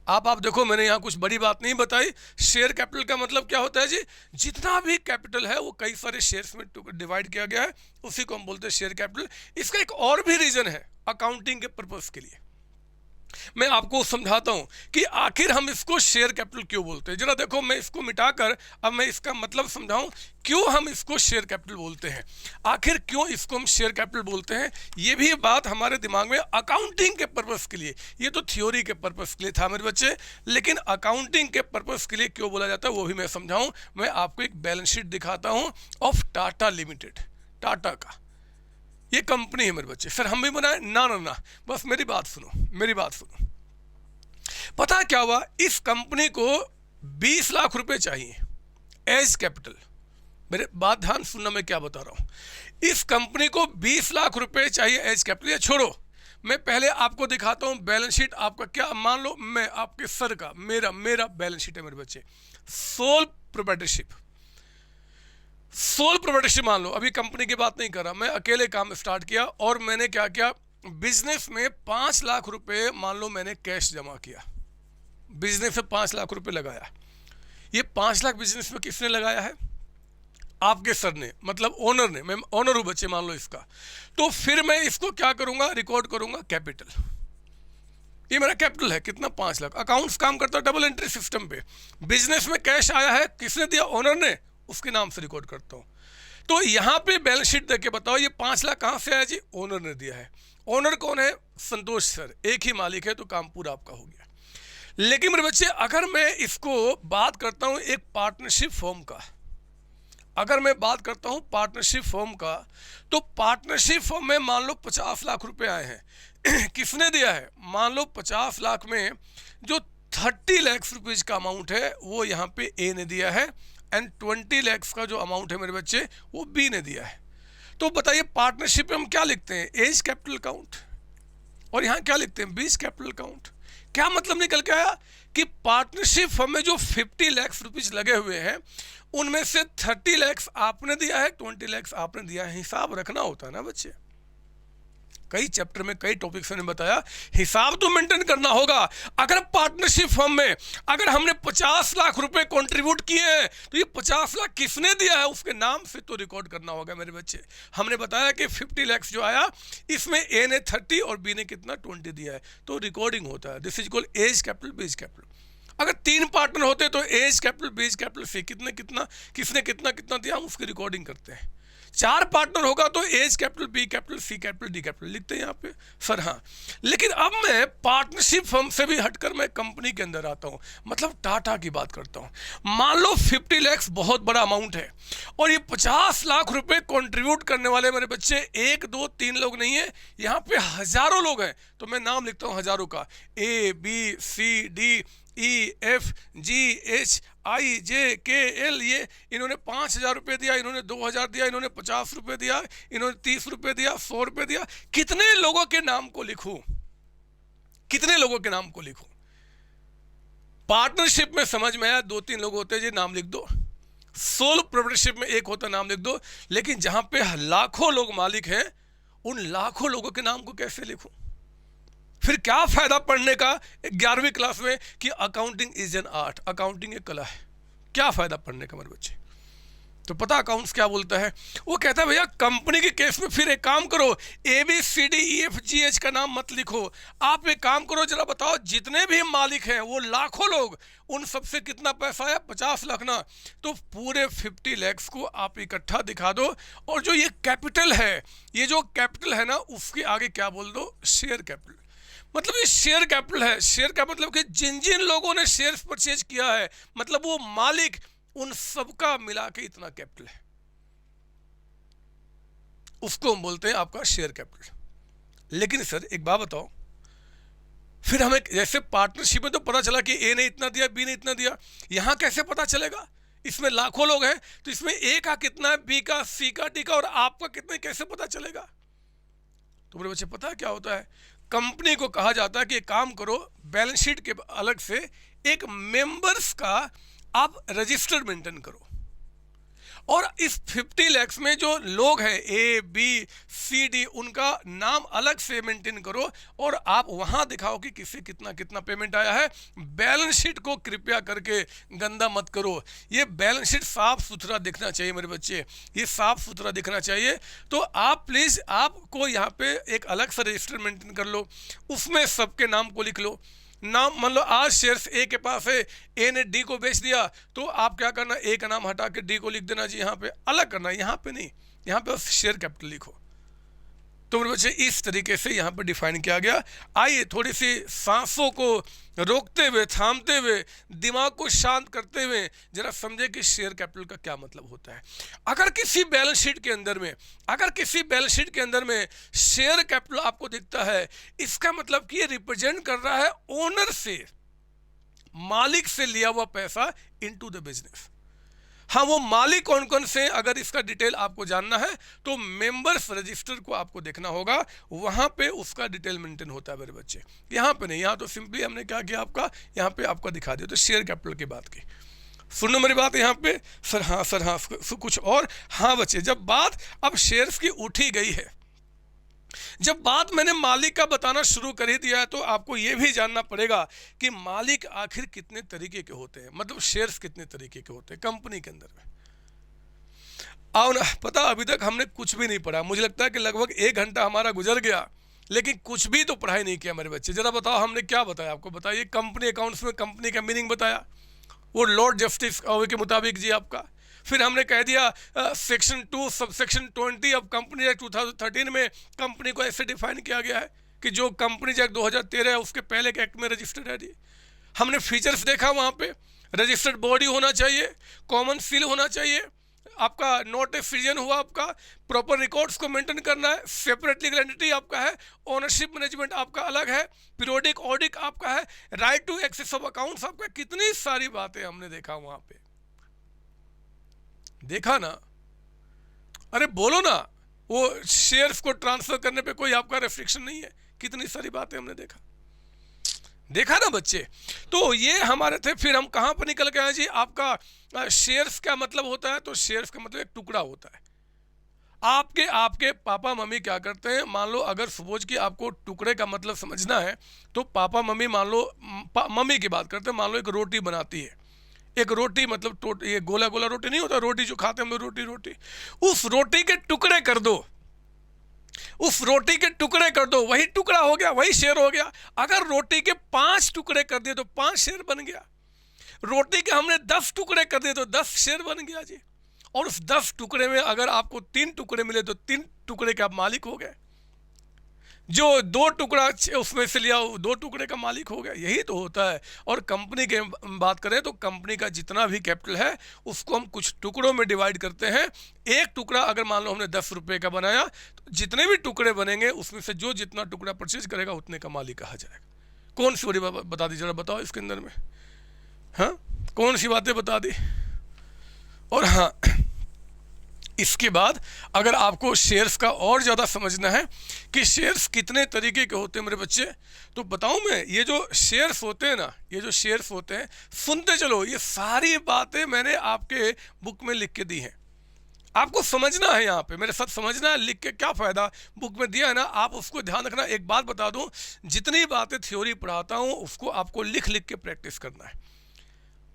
Speaker 1: आप देखो, मैंने यहाँ कुछ बड़ी बात नहीं बताई। शेयर कैपिटल का मतलब क्या होता है जी, जितना भी कैपिटल है वो कई सारे शेयर्स में डिवाइड किया गया है, उसी को हम बोलते हैं शेयर कैपिटल। इसका एक और भी रीजन है अकाउंटिंग के पर्पस के लिए, मैं आपको समझाता हूं कि आखिर हम इसको शेयर कैपिटल क्यों बोलते हैं। जरा देखो, मैं इसको मिटाकर अब मैं इसका मतलब समझाऊं क्यों हम इसको शेयर कैपिटल बोलते हैं, आखिर क्यों इसको हम शेयर कैपिटल बोलते हैं। ये भी बात हमारे दिमाग में अकाउंटिंग के पर्पस के लिए, ये तो थ्योरी के पर्पस के लिए था मेरे बच्चे, लेकिन अकाउंटिंग के पर्पस के लिए क्यों बोला जाता है वो भी मैं समझाऊं। मैं आपको एक बैलेंस शीट दिखाता हूं ऑफ टाटा लिमिटेड। टाटा का ये कंपनी है मेरे बच्चे। सर हम भी बनाए, ना ना ना, बस मेरी बात सुनो, मेरी बात सुनो। पता क्या हुआ, इस कंपनी को 20 लाख रुपए चाहिए एज कैपिटल। मेरे बात ध्यान सुनना, मैं क्या बता रहा हूं। इस कंपनी को 20 लाख रुपए चाहिए एज कैपिटल। ये छोड़ो, मैं पहले आपको दिखाता हूं बैलेंस शीट आपका। क्या मान लो मैं आपके सर का, मेरा बैलेंस शीट है मेरे बच्चे, सोल प्रोप्राइटरशिप। सोल प्रोप्राइटरशिप मान लो, अभी कंपनी की बात नहीं कर रहा, मैं अकेले काम स्टार्ट किया और मैंने क्या किया, बिजनेस में 5 लाख रुपए मान लो मैंने कैश जमा किया, बिजनेस में 5 लाख रुपए लगाया। ये 5 लाख बिजनेस में किसने लगाया है, आपके सर ने, मतलब ओनर ने। मैं ओनर हूं बच्चे मान लो इसका, तो फिर मैं इसको क्या करूंगा, रिकॉर्ड करूंगा कैपिटल। ये मेरा कैपिटल है, कितना, 5 लाख। अकाउंट्स काम करता है डबल एंट्री सिस्टम पे। बिजनेस में कैश आया है, किसने दिया, ओनर ने, उसके नाम से रिकॉर्ड करता हूं। तो यहां पे बैलेंस शीट देख के बताओ ये 5 लाख कहां से आया जी, ओनर ने दिया है। ओनर कौन है, संतोष सर, एक ही मालिक है, तो काम पूरा आपका हो गया। लेकिन मेरे बच्चे अगर मैं इसको बात करता हूं एक पार्टनरशिप फॉर्म का, अगर मैं बात करता हूं पार्टनरशिप फॉर्म का, तो पार्टनरशिप फॉर्म में मान लो 50 लाख रुपए आए हैं किसने दिया है, मान लो 50 लाख में जो 30 लाख रुपीज का अमाउंट है वो यहाँ पे ए ने दिया है, एंड 20 लाख का जो अमाउंट है मेरे बच्चे वो बी ने दिया है। तो बताइए पार्टनरशिप में हम क्या लिखते हैं, एज कैपिटल अकाउंट, और यहाँ क्या लिखते हैं, बीस कैपिटल अकाउंट। क्या मतलब निकल के आया कि पार्टनरशिप फर्म में जो 50 लाख रुपीज लगे हुए हैं उनमें से 30 लाख आपने दिया है, 20 लाख आपने दिया है। हिसाब रखना होता है ना बच्चे, कई चैप्टर में कई टॉपिक्स ने बताया हिसाब तो मेंटेन करना होगा। अगर पार्टनरशिप फर्म में अगर हमने 50 लाख रुपए कंट्रीब्यूट किए हैं तो ये 50 लाख किसने दिया है उसके नाम से तो रिकॉर्ड करना होगा मेरे बच्चे। हमने बताया कि 50 लाख जो आया इसमें ए ने 30 और बी ने कितना 20 दिया है, तो रिकॉर्डिंग होता है। This is called A's capital B's capital. अगर 3 पार्टनर होते तो एज कैपिटल बीज कैपिटल से कितने कितना किसने कितना कितना दिया हम उसकी रिकॉर्डिंग करते हैं। 4 पार्टनर होगा तो A's capital B capital C capital D capital लिखते हैं यहाँ पे सर। हाँ, लेकिन अब मैं पार्टनरशिप फर्म से भी हटकर मैं कंपनी के अंदर आता हूँ, मतलब टाटा की बात करता हूँ। मान लो 50 लाख बहुत बड़ा अमाउंट है और ये 50 लाख रुपए कंट्रीब्यूट करने वाले मेरे बच्चे 1 2 3 लोग नहीं है, यहाँ पे हजारों लोग हैं। तो मैं नाम लिखता हूँ हजारों का, A B C D E F G H I J K L. ये इन्होंने 5,000 रुपये दिया, इन्होंने 2,000 दिया, इन्होंने 50 रुपये दिया, इन्होंने 30 रुपये दिया, 100 रुपये दिया। कितने लोगों के नाम को लिखूं, कितने लोगों के नाम को लिखूं? पार्टनरशिप में समझ में आया 2-3 लोग होते हैं जी, नाम लिख दो। सोल प्रोप्राइटरशिप में एक होता, नाम लिख दो। लेकिन जहां पे लाखों लोग मालिक हैं उन लाखों लोगों के नाम को कैसे लिखूं? फिर क्या फायदा पढ़ने का 11वीं क्लास में कि accounting is an art, accounting एक कला है। क्या फायदा पढ़ने का मेरे बच्चे? तो पता अकाउंट्स क्या बोलता है, वो कहता है भैया कंपनी के केस में फिर एक काम करो, A B C D E F G H का नाम मत लिखो। आप एक काम करो, जरा बताओ जितने भी मालिक हैं वो लाखों लोग, उन सबसे कितना पैसा आया, 50 लाख ना, तो पूरे 50 लाख को आप इकट्ठा दिखा दो। और जो ये कैपिटल है, ये जो कैपिटल है ना, उसके आगे क्या बोल दो, शेयर कैपिटल। मतलब ये शेयर कैपिटल है। शेयर का मतलब कि जिन जिन लोगों ने शेयर्स परचेज किया है, मतलब वो मालिक, उन सबका मिला के इतना कैपिटल है, उसको हम बोलते हैं आपका शेयर कैपिटल। लेकिन सर एक बात बताओ, फिर हमें जैसे पार्टनरशिप में तो पता चला कि ए ने इतना दिया, बी ने इतना दिया, यहाँ कैसे पता चलेगा? इसमें लाखों लोग हैं, तो इसमें ए का कितना है, बी का, सी का, डी का और आपका कितना है, कैसे पता चलेगा? तो मेरे बच्चे पता है क्या होता है, कंपनी को कहा जाता है कि एक काम करो, बैलेंस शीट के अलग से एक मेंबर्स का आप रजिस्टर मेंटेन करो, और इस 50 लाख में जो लोग हैं ए बी सी डी, उनका नाम अलग से मेंटेन करो और आप वहां दिखाओ कि किसे कितना कितना पेमेंट आया है। बैलेंस शीट को कृपया करके गंदा मत करो, ये बैलेंस शीट साफ सुथरा दिखना चाहिए मेरे बच्चे, ये साफ सुथरा दिखना चाहिए। तो आप प्लीज़, आपको यहाँ पे एक अलग सा रजिस्टर मेंटेन कर लो, उसमें सबके नाम को लिख लो। नाम मान लो आज शेयर्स ए के पास है, ए ने डी को बेच दिया, तो आप क्या करना, ए का नाम हटा के डी को लिख देना जी, यहाँ पे अलग करना, यहाँ पे नहीं, यहाँ पे शेयर कैपिटल लिखो। तो मेरे बच्चे इस तरीके से यहाँ पर डिफाइन किया गया। आइए थोड़ी सी सांसों को रोकते हुए, थामते हुए, दिमाग को शांत करते हुए जरा समझे कि शेयर कैपिटल का क्या मतलब होता है। अगर किसी बैलेंस शीट के अंदर में शेयर कैपिटल आपको दिखता है, इसका मतलब कि ये रिप्रेजेंट कर रहा है ओनर से, मालिक से लिया हुआ पैसा इनटू द बिजनेस। हाँ, वो मालिक कौन कौन से, अगर इसका डिटेल आपको जानना है तो मेंबर्स रजिस्टर को आपको देखना होगा, वहां पे उसका डिटेल मेंटेन होता है मेरे बच्चे। यहाँ पे नहीं, यहाँ तो सिंपली हमने क्या किया, आपका यहाँ पे आपका दिखा दिया। तो शेयर कैपिटल की बात की, सुनो मेरी बात यहाँ पे। सर हाँ कुछ और। हाँ बच्चे, जब बात अब शेयर्स की उठी गई है, जब बात मैंने मालिक का बताना शुरू कर ही दिया है, तो आपको यह भी जानना पड़ेगा कि मालिक आखिर कितने तरीके के होते हैं, मतलब शेयर्स कितने तरीके के होते हैं कंपनी के अंदर में। आओ ना, पता अभी तक हमने कुछ भी नहीं पढ़ा, मुझे लगता है कि लगभग 1 घंटा हमारा गुजर गया, लेकिन कुछ भी तो पढ़ाई नहीं किया मेरे बच्चे। जरा बताओ हमने क्या बताया आपको, बताइए। कंपनी अकाउंट्स में कंपनी का मीनिंग बताया, वो लॉर्ड जस्टिस के मुताबिक जी आपका। फिर हमने कह दिया सेक्शन 2 सबसेक्शन 20 अब कंपनी एक्ट 2013 में कंपनी को ऐसे डिफाइन किया गया है कि जो कंपनी एक्ट 2013 है उसके पहले के एक्ट में रजिस्टर्ड है जी। हमने फीचर्स देखा, वहाँ पे रजिस्टर्ड बॉडी होना चाहिए, कॉमन सील होना चाहिए, आपका नोट ए फिजन हुआ, आपका प्रॉपर रिकॉर्ड्स को मेंटेन करना है, सेपरेट लीगल एंटिटी आपका है, ओनरशिप मैनेजमेंट आपका अलग है, पीरियोडिक ऑडिट आपका है, right to access of accounts आपका। कितनी सारी बातें हमने देखा वहाँ पे, देखा ना? अरे बोलो ना, वो शेयर्स को ट्रांसफर करने पे कोई आपका रेस्ट्रिक्शन नहीं है, कितनी सारी बातें हमने देखा ना बच्चे। तो ये हमारे थे। फिर हम कहाँ पर निकल गए हैं जी, आपका शेयर्स का मतलब होता है, तो शेयर्स का मतलब एक टुकड़ा होता है। आपके पापा मम्मी क्या करते हैं, मान लो अगर सपोज कि आपको टुकड़े का मतलब समझना है, तो पापा मम्मी, मान लो मम्मी की बात करते हैं, मान लो एक रोटी बनाती है, एक रोटी मतलब ये गोला गोला रोटी नहीं होता, रोटी जो खाते हैं हम लोग, रोटी, उस रोटी के टुकड़े कर दो, उस रोटी के टुकड़े कर दो, वही टुकड़ा हो गया, वही शेयर हो गया। अगर रोटी के 5 टुकड़े कर दिए तो 5 शेयर बन गया। रोटी के हमने 10 टुकड़े कर दिए तो 10 शेयर बन गया जी। और उस 10 टुकड़े में अगर आपको 3 टुकड़े मिले तो 3 टुकड़े के आप मालिक हो गए। जो 2 टुकड़ा उसमें से लिया, 2 टुकड़े का मालिक हो गया। यही तो होता है। और कंपनी की बात करें तो कंपनी का जितना भी कैपिटल है उसको हम कुछ टुकड़ों में डिवाइड करते हैं। एक टुकड़ा अगर मान लो हमने 10 रुपये का बनाया, तो जितने भी टुकड़े बनेंगे उसमें से जो जितना टुकड़ा परचेज करेगा उतने का मालिक कहा जाएगा। कौन सी बड़ी बात बता दी, जरा बताओ इसके अंदर में, हाँ कौन सी बातें बता दी। और हाँ, इसके बाद अगर आपको शेयर्स का और ज़्यादा समझना है कि शेयर्स कितने तरीके के होते हैं मेरे बच्चे, तो बताऊं मैं, ये जो शेयर्स होते हैं ना, ये जो शेयर्स होते हैं, सुनते चलो, ये सारी बातें मैंने आपके बुक में लिख के दी हैं। आपको समझना है, यहाँ पे मेरे साथ समझना है, लिख के क्या फ़ायदा, बुक में दिया है ना, आप उसको ध्यान रखना। एक बात बता दूं, जितनी बातें थ्योरी पढ़ाता हूँ उसको आपको लिख लिख के प्रैक्टिस करना है।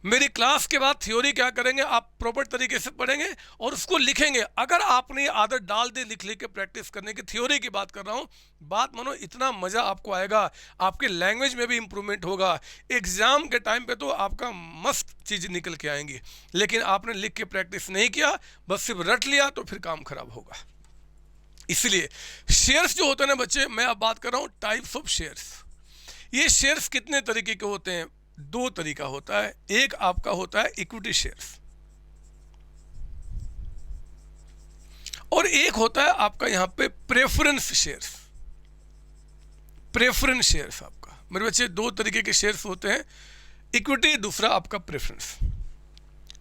Speaker 1: मेरी क्लास के बाद थ्योरी क्या करेंगे, आप प्रॉपर तरीके से पढ़ेंगे और उसको लिखेंगे। अगर आपने आदत डाल दी लिख लिख के प्रैक्टिस करने की, थ्योरी की बात कर रहा हूँ, बात मानो इतना मज़ा आपको आएगा, आपके लैंग्वेज में भी इम्प्रूवमेंट होगा। एग्ज़ाम के टाइम पे तो आपका मस्त चीज़ निकल के आएंगी। लेकिन आपने लिख के प्रैक्टिस नहीं किया, बस सिर्फ रट लिया, तो फिर काम खराब होगा। इसलिए शेयर्स जो होते हैं ना बच्चे, मैं अब बात कर रहा हूँ टाइप्स ऑफ शेयर्स। ये शेयर्स कितने तरीके के होते हैं? 2 तरीका होता है। एक आपका होता है इक्विटी शेयर्स, और एक होता है आपका यहां पे प्रेफरेंस शेयर्स। प्रेफरेंस शेयर्स आपका मेरे बच्चे दो तरीके के शेयर्स होते हैं, इक्विटी, दूसरा आपका प्रेफरेंस।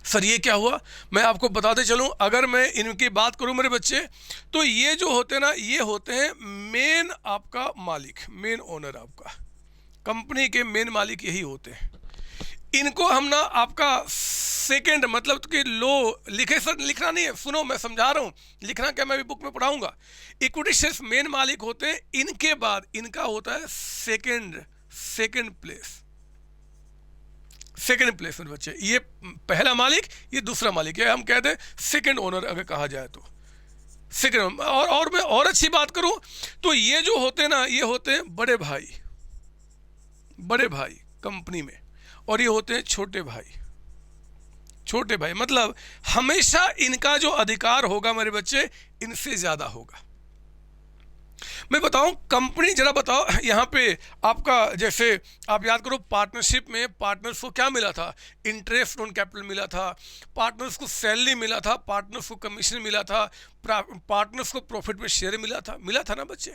Speaker 1: सर ये क्या हुआ, मैं आपको बताते चलूं, अगर मैं इनकी बात करूं मेरे बच्चे, तो ये जो होते हैं ना, ये होते हैं मेन आपका मालिक, मेन ओनर, आपका कंपनी के मेन मालिक यही होते हैं। इनको हम ना आपका सेकंड मतलब कि लो लिखे, सर लिखना नहीं है, सुनो मैं समझा रहा हूँ, लिखना क्या मैं भी बुक में पढ़ाऊंगा। इक्विटी शेयर्स मेन मालिक होते हैं, इनके बाद इनका होता है सेकंड प्लेस, सेकंड प्लेस में बच्चे, ये पहला मालिक, ये दूसरा मालिक, ये हम कहते हैं सेकंड ओनर अगर कहा जाए तो सेकंड। और मैं और अच्छी बात करूं तो ये जो होते हैं ना, ये होते हैं बड़े भाई कंपनी में, और ये होते हैं छोटे भाई, मतलब हमेशा इनका जो अधिकार होगा मेरे बच्चे इनसे ज्यादा होगा। मैं बताऊं कंपनी, जरा बताओ यहाँ पे आपका, जैसे आप याद करो पार्टनरशिप में पार्टनर्स को क्या मिला था, इंटरेस्ट ऑन कैपिटल मिला था, पार्टनर्स को सैलरी मिला था, पार्टनर्स को कमीशन मिला था, पार्टनर्स को प्रॉफिट में शेयर मिला था ना बच्चे।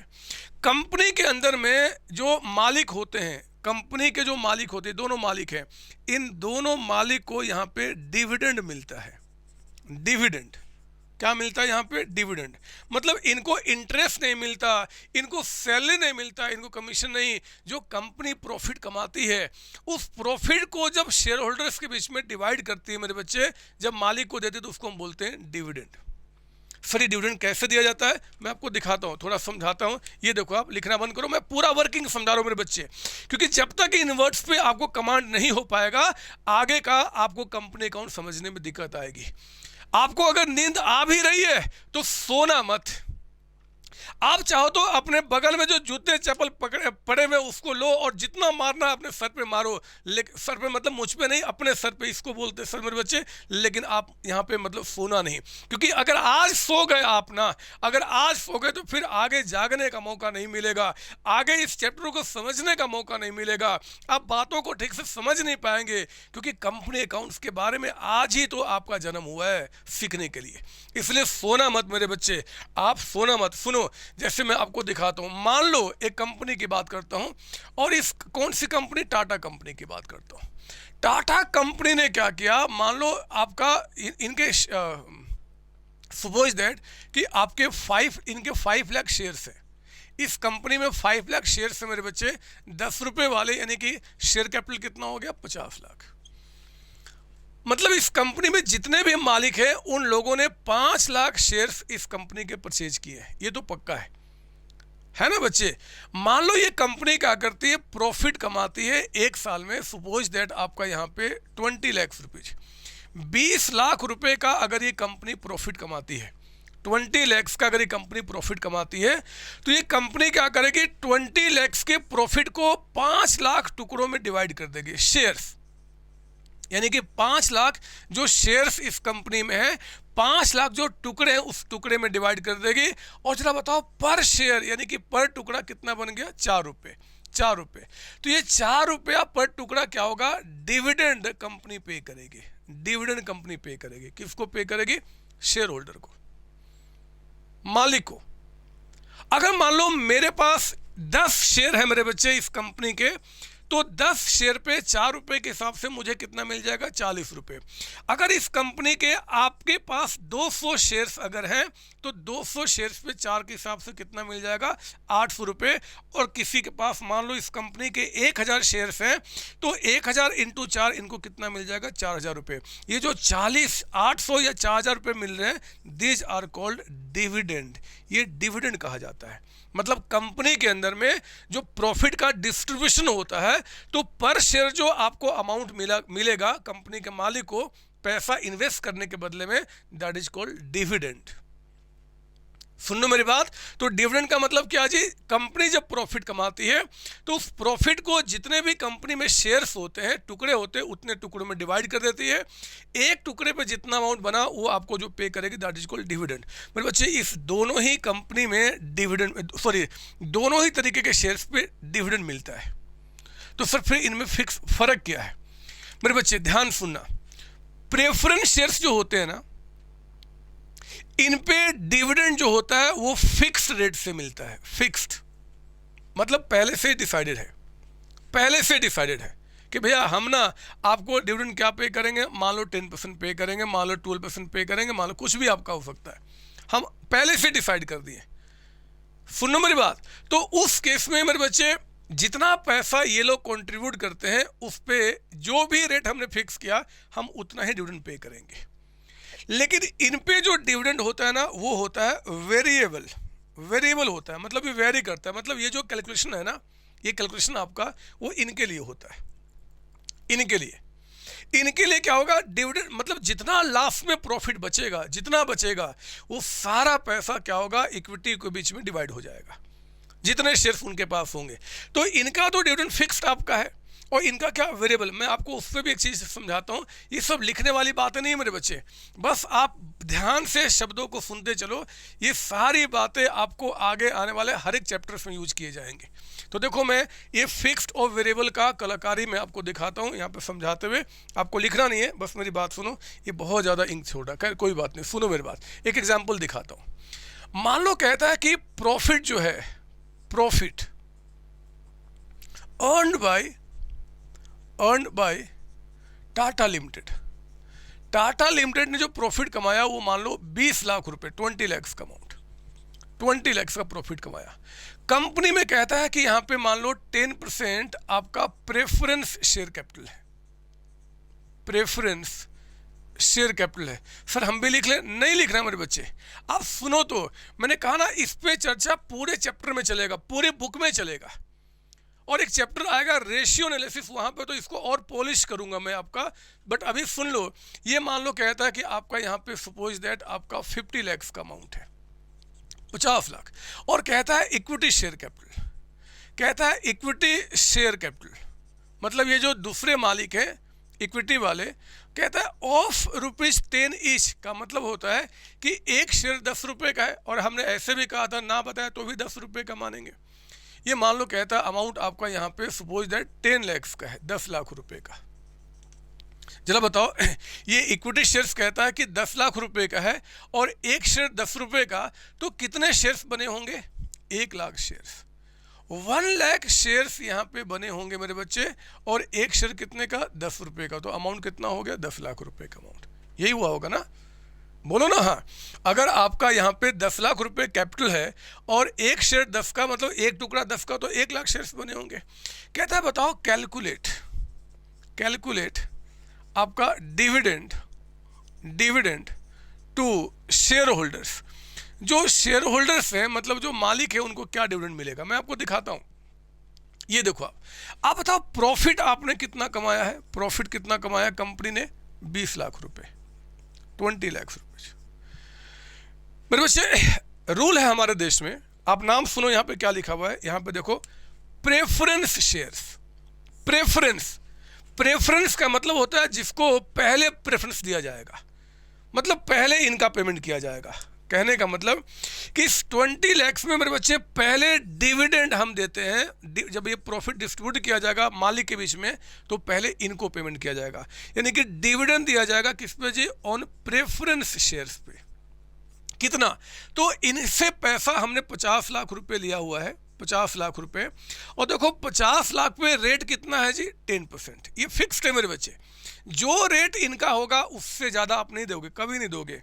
Speaker 1: कंपनी के अंदर में जो मालिक होते हैं, कंपनी के जो मालिक होते हैं, दोनों मालिक हैं, इन दोनों मालिक को यहाँ पे डिविडेंड मिलता है। डिविडेंड क्या मिलता है यहाँ पे, डिविडेंड, मतलब इनको इंटरेस्ट नहीं मिलता, इनको सैलरी नहीं मिलता, इनको कमीशन नहीं, जो कंपनी प्रॉफिट कमाती है उस प्रॉफिट को जब शेयर होल्डर्स के बीच में डिवाइड करती है मेरे बच्चे, जब मालिक को देते तो उसको हम बोलते हैं डिविडेंड। सर ये डिविडेंड कैसे दिया जाता है, मैं आपको दिखाता हूँ, थोड़ा समझाता हूँ। ये देखो, आप लिखना बंद करो, मैं पूरा वर्किंग समझा रहा हूँ मेरे बच्चे, क्योंकि जब तक इन वर्ड्स पे आपको कमांड नहीं हो पाएगा, आगे का आपको कंपनी अकाउंट समझने में दिक्कत आएगी। आपको अगर नींद आ भी रही है तो सोना मत। आप चाहो तो अपने बगल में जो जूते चप्पल पड़े हुए उसको लो और जितना मारना अपने सर पे मारो, लेकिन सर पे मतलब मुझ पे नहीं, अपने सर पे, इसको बोलते सर मेरे बच्चे। लेकिन आप यहाँ पे मतलब सोना नहीं, क्योंकि अगर आज सो गए आप ना, अगर आज सो गए तो फिर आगे जागने का मौका नहीं मिलेगा, आगे इस चैप्टर को समझने का मौका नहीं मिलेगा, आप बातों को ठीक से समझ नहीं पाएंगे, क्योंकि कंपनी अकाउंट्स के बारे में आज ही तो आपका जन्म हुआ है सीखने के लिए। इसलिए सोना मत मेरे बच्चे, आप सोना मत। सुनो, जैसे मैं आपको दिखाता हूं, मान लो एक कंपनी की बात करता हूं, और इस कौन सी कंपनी, टाटा कंपनी की बात करता हूं। टाटा कंपनी ने क्या किया, मान लो आपका इनके सपोज दैट कि आपके इनके 5 लाख शेयर्स हैं इस कंपनी में, 5 लाख शेयर्स है मेरे बच्चे, 10 रुपए वाले, यानी कि शेयर कैपिटल कितना हो गया, 50 लाख। मतलब इस कंपनी में जितने भी मालिक हैं उन लोगों ने 5 लाख शेयर्स इस कंपनी के परचेज किए हैं, ये तो पक्का है ना बच्चे। मान लो ये कंपनी क्या करती है, प्रॉफिट कमाती है एक साल में, सपोज दैट आपका यहाँ पे 20 लाख रुपीज, 20 लाख रुपए का अगर ये कंपनी प्रॉफिट कमाती है, 20 लाख का अगर ये कंपनी प्रॉफिट कमाती है, तो ये कंपनी क्या करेगी, 20 लाख के प्रॉफिट को 5 लाख टुकड़ों में डिवाइड कर देगी, शेयर्स, यानी कि 5 लाख जो शेयर्स इस कंपनी में है, 5 लाख जो टुकड़े हैं उस टुकड़े में डिवाइड कर देगी। और जरा बताओ पर शेयर, यानी कि पर टुकड़ा कितना बन गया, 4 रुपये। तो ये 4 रुपया पर टुकड़ा क्या होगा, डिविडेंड कंपनी पे करेगी, डिविडेंड कंपनी पे करेगी। किसको पे करेगी, शेयर होल्डर को, मालिक को। अगर मान लो मेरे पास 10 शेयर है मेरे बच्चे इस कंपनी के, तो 10 शेयर पे 4 रुपए के हिसाब से मुझे कितना मिल जाएगा, 40 रुपए। अगर इस कंपनी के आपके पास 200 शेयर्स अगर हैं, तो 200 शेयर्स पे 4 के हिसाब से कितना मिल जाएगा, 800 रुपए। और किसी के पास मान लो इस कंपनी के 1000 शेयर्स हैं, तो 1000 इंटू 4 इनको कितना मिल जाएगा, 4000 रुपए। ये जो 40, 800 या 4000 रुपए मिल रहे हैं, दीज आर कॉल्ड डिविडेंड, ये डिविडेंड कहा जाता है। मतलब कंपनी के अंदर में जो प्रॉफिट का डिस्ट्रीब्यूशन होता है, तो पर शेयर जो आपको अमाउंट मिलेगा कंपनी के मालिक को पैसा इन्वेस्ट करने के बदले में, दैट इज कॉल्ड डिविडेंड। सुन लो मेरी बात, तो डिविडेंड का मतलब क्या जी, कंपनी जब प्रॉफिट कमाती है तो उस प्रॉफिट को जितने भी कंपनी में शेयर्स होते हैं, टुकड़े होते हैं, उतने टुकड़ों में डिवाइड कर देती है। एक टुकड़े पे जितना अमाउंट बना वो आपको जो पे करेगी, दैट इज कॉल्ड डिविडेंड। मेरे बच्चे इस दोनों ही कंपनी में डिविडेंड, सॉरी दोनों ही तरीके के शेयर्स पे डिविडेंड मिलता है। तो सर फिर इनमें फिक्स फर्क क्या है, मेरे बच्चे ध्यान सुनना। प्रेफरेंस शेयर्स जो होते हैं ना, इन पे डिविडेंड जो होता है वो फिक्स्ड रेट से मिलता है। फिक्स्ड मतलब पहले से डिसाइडेड है, पहले से डिसाइडेड है कि भैया हम ना आपको डिविडेंड क्या पे करेंगे, मान लो 10% पे करेंगे, मान लो 12% पे करेंगे, मान लो कुछ भी आपका हो सकता है, हम पहले से डिसाइड कर दिए। सुनो मेरी बात, तो उस केस में मेरे बच्चे जितना पैसा ये लोग कंट्रीब्यूट करते हैं उस पे जो भी रेट हमने फिक्स किया हम उतना ही डिविडेंड पे करेंगे। लेकिन इन पे जो डिविडेंड होता है ना वो होता है वेरिएबल, वेरिएबल होता है, मतलब ये वेरी करता है। मतलब ये जो कैलकुलेशन है ना, ये कैलकुलेशन आपका वो इनके लिए होता है, इनके लिए क्या होगा, डिविडेंड मतलब जितना लास्ट में प्रॉफिट बचेगा, जितना बचेगा वो सारा पैसा क्या होगा, इक्विटी के बीच में डिवाइड हो जाएगा, जितने शेयर्स उनके पास होंगे। तो इनका तो डिविडेंड फिक्स्ड आपका है और इनका क्या वेरिएबल। मैं आपको उससे भी एक चीज़ समझाता हूँ, ये सब लिखने वाली बातें नहीं है मेरे बच्चे, बस आप ध्यान से शब्दों को सुनते चलो, ये सारी बातें आपको आगे आने वाले हर एक चैप्टर्स में यूज किए जाएंगे। तो देखो मैं ये फिक्स्ड और वेरिएबल का कलाकारी मैं आपको दिखाता हूँ यहाँ पे समझाते हुए, आपको लिखना नहीं है, बस मेरी बात सुनो, ये बहुत ज़्यादा इंक छोटा, खैर कोई बात नहीं, सुनो मेरी बात, एक एग्जाम्पल दिखाता हूँ। मान लो कहता है कि प्रॉफिट जो है, profit earned bye Tata limited, Tata limited ने जो प्रॉफिट कमाया वो मान लो 20 लाख रुपए, 20 lakhs का अमाउंट, 20 lakhs का प्रॉफिट कमाया। कंपनी में कहता है कि यहाँ पे मान लो 10% आपका प्रेफरेंस शेयर कैपिटल है, प्रेफरेंस शेयर कैपिटल है। सर हम भी लिख लें, नहीं लिखना मेरे बच्चे, आप सुनो तो, मैंने कहा ना इस पे चर्चा पूरे चैप्टर में चलेगा, पूरे बुक में चलेगा, और एक चैप्टर आएगा रेशियो एनालिसिस, वहाँ पे तो इसको और पॉलिश करूँगा मैं आपका, बट अभी सुन लो। ये मान लो कहता है कि आपका यहाँ पे सपोज दैट आपका 50 lakhs का अमाउंट है, 50 लाख, और कहता है इक्विटी शेयर कैपिटल, कहता है इक्विटी शेयर कैपिटल, मतलब ये जो दूसरे मालिक हैं इक्विटी वाले, कहता है ऑफ ₹10 ईच, का मतलब होता है कि एक शेयर 10 रुपये का है, और हमने ऐसे भी कहा था ना बताया तो भी 10 रुपये का मानेंगे। ये मान लो कहता है अमाउंट आपका यहाँ पे सपोज दैट 10 lakhs का है, 10 लाख रुपए का। जरा बताओ, ये इक्विटी शेयर्स कहता है कि 10 लाख रुपए का है और एक शेयर 10 रुपये का, तो कितने शेयर्स बने होंगे, 1 लाख शेयर्स, 1 लाख शेयर्स यहाँ पे बने होंगे मेरे बच्चे, और एक शेयर कितने का, 10 रुपये का, तो अमाउंट कितना हो गया, 10 लाख रुपए का अमाउंट। यही हुआ होगा ना, बोलो ना हाँ। अगर आपका यहाँ पे 10 लाख रुपए कैपिटल है और एक शेयर 10 का, मतलब एक टुकड़ा 10 का, तो 1 लाख शेयर्स बने होंगे। कहता है बताओ कैलकुलेट आपका डिविडेंड टू शेयर होल्डर्स, जो शेयर होल्डर्स हैं मतलब जो मालिक है उनको क्या डिविडेंड मिलेगा। मैं आपको दिखाता हूँ, ये देखो आप बताओ प्रॉफिट आपने कितना कमाया है, प्रॉफिट कितना कमाया कंपनी ने, 20 लाख रुपए, 20 lakhs रुपए। मेरे बच्चे रूल है हमारे देश में, आप नाम सुनो यहाँ पे क्या लिखा हुआ है, यहाँ पे देखो प्रेफरेंस शेयर्स, प्रेफरेंस का मतलब होता है जिसको पहले प्रेफरेंस दिया जाएगा, मतलब पहले इनका पेमेंट किया जाएगा। कहने का मतलब कि इस 20 lakhs में मेरे बच्चे पहले डिविडेंड हम देते हैं, जब ये प्रॉफिट डिस्ट्रीब्यूट किया जाएगा मालिक के बीच में तो पहले इनको पेमेंट किया जाएगा, यानी कि डिविडेंड दिया जाएगा किस पे जी, ऑन प्रेफरेंस शेयर्स पे। कितना, तो इनसे पैसा हमने 50 लाख रुपए लिया हुआ है, 50 लाख रुपए, और देखो 50 लाख पे रेट कितना है जी, 10%, ये फिक्स्ड है मेरे बच्चे। जो रेट इनका होगा उससे ज़्यादा आप नहीं दोगे, कभी नहीं दोगे।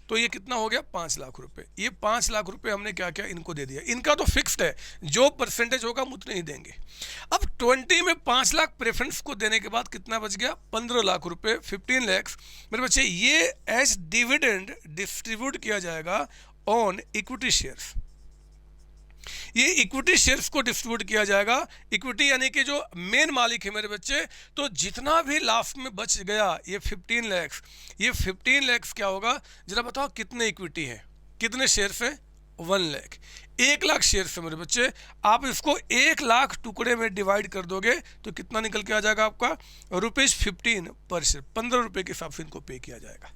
Speaker 1: तो ये कितना हो गया, 5 लाख रुपए। ये 5 लाख रुपए हमने क्या किया, इनको दे दिया, इनका तो फिक्स्ड है, जो परसेंटेज होगा हम उतने ही देंगे। अब 20 में 5 लाख प्रेफरेंस को देने के बाद कितना बच गया, 15 लाख रुपए, 15 lakhs मेरे बच्चे। ये एज डिविडेंड डिस्ट्रीब्यूट किया जाएगा ऑन इक्विटी शेयर्स, ये इक्विटी शेयर्स को डिस्ट्रीब्यूट किया जाएगा। इक्विटी यानी कि जो मेन मालिक है मेरे बच्चे, तो जितना भी लास्ट में बच गया ये 15 lakhs, ये 15 lakhs क्या होगा, जरा बताओ कितने इक्विटी है, कितने शेयर्स हैं, 1 लाख, 1 लाख शेयर्स है मेरे बच्चे। आप इसको 1 लाख टुकड़े में डिवाइड कर दोगे तो कितना निकल के आ जाएगा आपका, ₹15 पर शेयर, 15 रुपये के हिसाब से इनको पे किया जाएगा।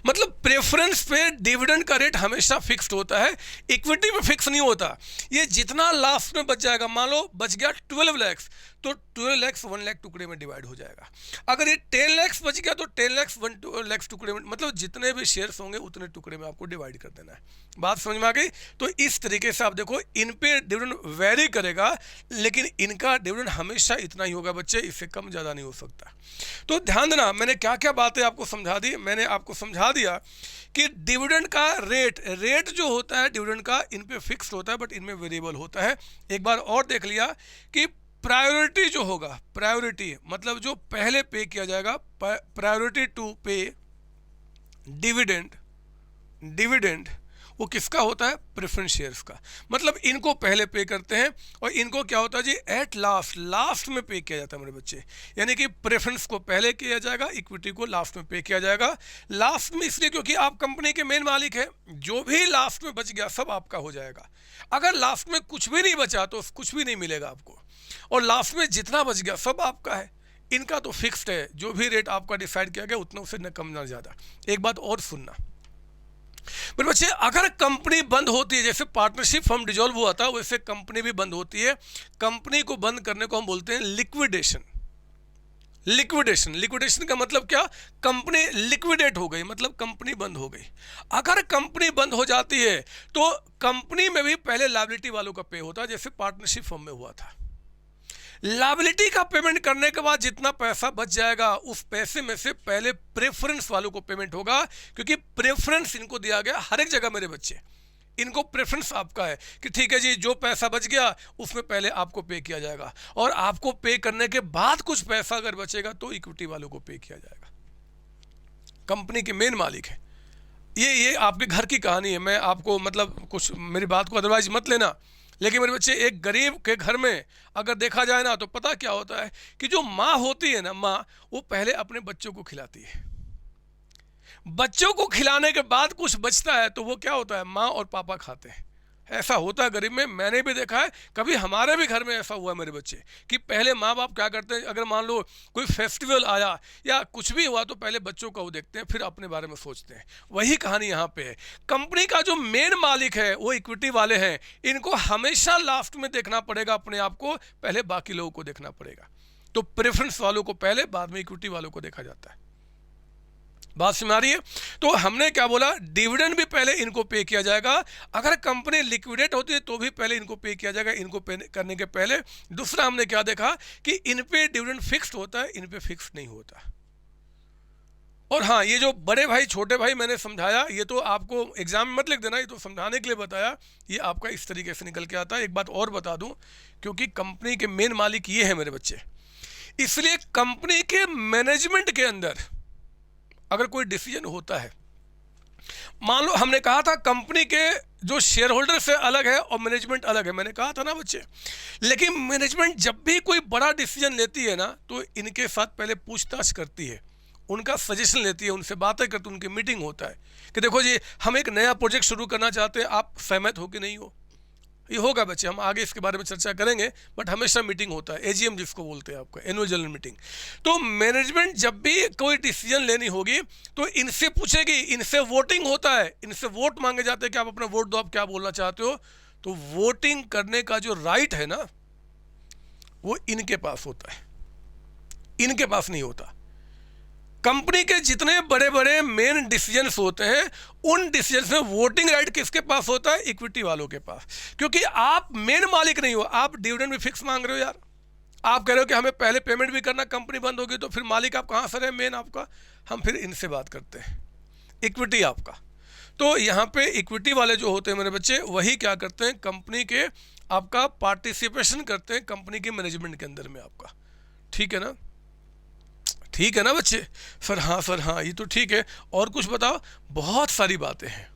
Speaker 1: मतलब प्रेफरेंस पे डिविडेंड का रेट हमेशा फिक्स्ड होता है, इक्विटी में फिक्स नहीं होता। ये जितना लास्ट में बच जाएगा, मान लो बच गया 12 lakhs, तो 12 लाख 1 लाख टुकड़े में डिवाइड हो जाएगा। अगर ये 10 लाख बच गया तो 10 लाख 1 लाख टुकड़े में, मतलब जितने भी शेयर्स होंगे उतने टुकड़े में आपको डिवाइड कर देना है। बात समझ में आ गई? तो इस तरीके से आप देखो, इन पे डिविडेंड वेरी करेगा, लेकिन इनका डिविडेंड हमेशा इतना ही होगा बच्चे, इससे कम ज़्यादा नहीं हो सकता। तो ध्यान देना, मैंने क्या क्या बातें आपको समझा दी। मैंने आपको समझा दिया कि डिविडेंड का रेट जो होता है डिविडेंड का, इन पे फिक्स होता है बट इनमें वेरिएबल होता है। एक बार और देख लिया कि प्रायोरिटी जो होगा, प्रायोरिटी मतलब जो पहले पे किया जाएगा, प्रायोरिटी टू पे डिविडेंड वो किसका होता है? प्रेफरेंस शेयर्स का। मतलब इनको पहले पे करते हैं और इनको क्या होता है जी, एट लास्ट में पे किया जाता है मेरे बच्चे। यानी कि प्रेफरेंस को पहले किया जाएगा, इक्विटी को लास्ट में पे किया जाएगा। लास्ट में इसलिए क्योंकि आप कंपनी के मेन मालिक हैं, जो भी लास्ट में बच गया सब आपका हो जाएगा। अगर लास्ट में कुछ भी नहीं बचा तो कुछ भी नहीं मिलेगा आपको, और लास्ट में जितना बच गया सब आपका है। इनका तो फिक्स्ड है, जो भी रेट आपका डिसाइड किया गया उतना, उससे न कम ना ज़्यादा। एक बात और सुनना मेरे बच्चे, अगर कंपनी बंद होती है, जैसे पार्टनरशिप फर्म डिसॉल्व हुआ था वैसे कंपनी भी बंद होती है। कंपनी को बंद करने को हम बोलते हैं लिक्विडेशन। लिक्विडेशन का मतलब क्या? कंपनी लिक्विडेट हो गई, मतलब कंपनी बंद हो गई। अगर कंपनी बंद हो जाती है तो कंपनी में भी पहले लायबिलिटी वालों का पे होता है, जैसे पार्टनरशिप फर्म में हुआ था। लायबिलिटी का पेमेंट करने के बाद जितना पैसा बच जाएगा उस पैसे में से पहले प्रेफरेंस वालों को पेमेंट होगा, क्योंकि प्रेफरेंस इनको दिया गया हर एक जगह मेरे बच्चे। इनको प्रेफरेंस आपका है कि ठीक है जी, जो पैसा बच गया उसमें पहले आपको पे किया जाएगा, और आपको पे करने के बाद कुछ पैसा अगर बचेगा तो इक्विटी वालों को पे किया जाएगा। कंपनी के मेन मालिक है। ये आपके घर की कहानी है, मैं आपको मतलब कुछ मेरी बात को अदरवाइज मत लेना। लेकिन मेरे बच्चे, एक गरीब के घर में अगर देखा जाए ना, तो पता क्या होता है कि जो माँ होती है ना, माँ वो पहले अपने बच्चों को खिलाती है। बच्चों को खिलाने के बाद कुछ बचता है तो वो क्या होता है, माँ और पापा खाते हैं। ऐसा होता है गरीब में, मैंने भी देखा है, कभी हमारे भी घर में ऐसा हुआ है मेरे बच्चे, कि पहले माँ बाप क्या करते हैं, अगर मान लो कोई फेस्टिवल आया या कुछ भी हुआ तो पहले बच्चों का वो देखते हैं, फिर अपने बारे में सोचते हैं। वही कहानी यहाँ पे है। कंपनी का जो मेन मालिक है वो इक्विटी वाले हैं, इनको हमेशा लास्ट में देखना पड़ेगा अपने आप को, पहले बाकी लोगों को देखना पड़ेगा। तो प्रेफरेंस वालों को पहले, बाद में इक्विटी वालों को देखा जाता है। बात समझ आ रही है? तो हमने क्या बोला, डिविडेंड भी पहले इनको पे किया जाएगा। अगर कंपनी लिक्विडेट होती है तो भी पहले इनको पे किया जाएगा, इनको पे करने के पहले। दूसरा हमने क्या देखा कि इन पे डिविडेंड फिक्स्ड होता है, इन पे फिक्स्ड नहीं होता। और हाँ, ये जो बड़े भाई छोटे भाई मैंने समझाया, ये तो आपको एग्जाम में मत लिख देना, ये तो समझाने के लिए बताया। ये आपका इस तरीके से निकल के आता है। एक बात और बता दूं, क्योंकि कंपनी के मेन मालिक ये है मेरे बच्चे, इसलिए कंपनी के मैनेजमेंट के अंदर अगर कोई डिसीजन होता है, मान लो हमने कहा था कंपनी के जो शेयर होल्डर से अलग है और मैनेजमेंट अलग है, मैंने कहा था ना बच्चे। लेकिन मैनेजमेंट जब भी कोई बड़ा डिसीजन लेती है ना, तो इनके साथ पहले पूछताछ करती है, उनका सजेशन लेती है, उनसे बातें करती है, उनकी मीटिंग होता है कि देखो जी, हम एक नया प्रोजेक्ट शुरू करना चाहते हैं, आप सहमत हो कि नहीं हो। ये होगा बच्चे, हम आगे इसके बारे में चर्चा करेंगे, बट हमेशा मीटिंग होता है, एजीएम जिसको बोलते हैं आपका, एनुअल जनरल मीटिंग। तो मैनेजमेंट जब भी कोई डिसीजन लेनी होगी तो इनसे पूछेगी, इनसे वोटिंग होता है, इनसे वोट मांगे जाते हैं कि आप अपना वोट दो, आप क्या बोलना चाहते हो। तो वोटिंग करने का जो राइट है ना, वो इनके पास होता है, इनके पास नहीं होता। कंपनी के जितने बड़े बड़े मेन डिसीजंस होते हैं, उन डिसीजंस में वोटिंग राइट किसके पास होता है? इक्विटी वालों के पास। क्योंकि आप मेन मालिक नहीं हो, आप डिविडेंड भी फिक्स मांग रहे हो यार। आप कह रहे हो कि हमें पहले पेमेंट भी करना, कंपनी बंद होगी तो फिर मालिक आप कहाँ से रहे, मेन आपका। हम फिर इनसे बात करते हैं, इक्विटी आपका। तो यहाँ पे इक्विटी वाले जो होते हैं मेरे बच्चे, वही क्या करते हैं, कंपनी के आपका पार्टिसिपेशन करते हैं कंपनी के मैनेजमेंट के अंदर में आपका। ठीक है ना? ठीक है ना बच्चे? सर हाँ, सर हाँ, ये तो ठीक है। और कुछ बताओ? बहुत सारी बातें हैं,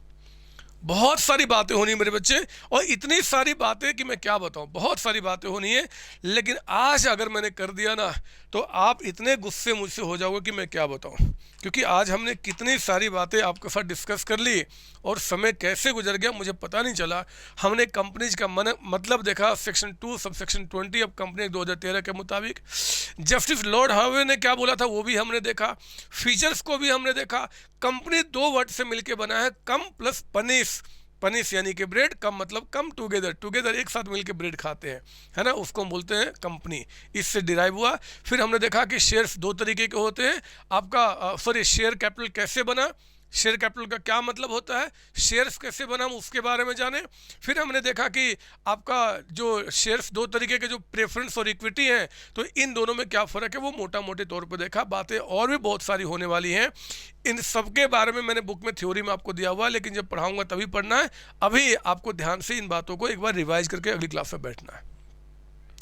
Speaker 1: बहुत सारी बातें होनी मेरे बच्चे, और इतनी सारी बातें कि मैं क्या बताऊं, बहुत सारी बातें होनी है। लेकिन आज अगर मैंने कर दिया ना, तो आप इतने गुस्से मुझसे हो जाओगे कि मैं क्या बताऊं, क्योंकि आज हमने कितनी सारी बातें आपके साथ डिस्कस कर ली, और समय कैसे गुजर गया मुझे पता नहीं चला। हमने कंपनीज का मतलब देखा, सेक्शन 2 सब सेक्शन 20 अब कंपनी 2013 के मुताबिक। जस्टिस लॉर्ड हार्वे ने क्या बोला था वो भी हमने देखा, फीचर्स को भी हमने देखा। कंपनी 2 वर्ड से मिलकर बना है, कम प्लस पनिश। पनिश यानी कि ब्रेड, कम मतलब कम टुगेदर, टुगेदर एक साथ मिलकर ब्रेड खाते हैं, है ना, उसको हम बोलते हैं कंपनी, इससे डिराइव हुआ। फिर हमने देखा कि शेयर्स दो तरीके के होते हैं, आपका शेयर कैपिटल कैसे बना, शेयर कैपिटल का क्या मतलब होता है, शेयर्स कैसे बना हम उसके बारे में जाने। फिर हमने देखा कि आपका जो शेयर्स दो तरीके के जो प्रेफरेंस और इक्विटी हैं, तो इन दोनों में क्या फ़र्क है वो मोटा मोटे तौर पर देखा। बातें और भी बहुत सारी होने वाली हैं, इन सब के बारे में मैंने बुक में थ्योरी में आपको दिया हुआ है, लेकिन जब पढ़ाऊंगा तभी पढ़ना है। अभी आपको ध्यान से इन बातों को एक बार रिवाइज करके अगली क्लास में बैठना है।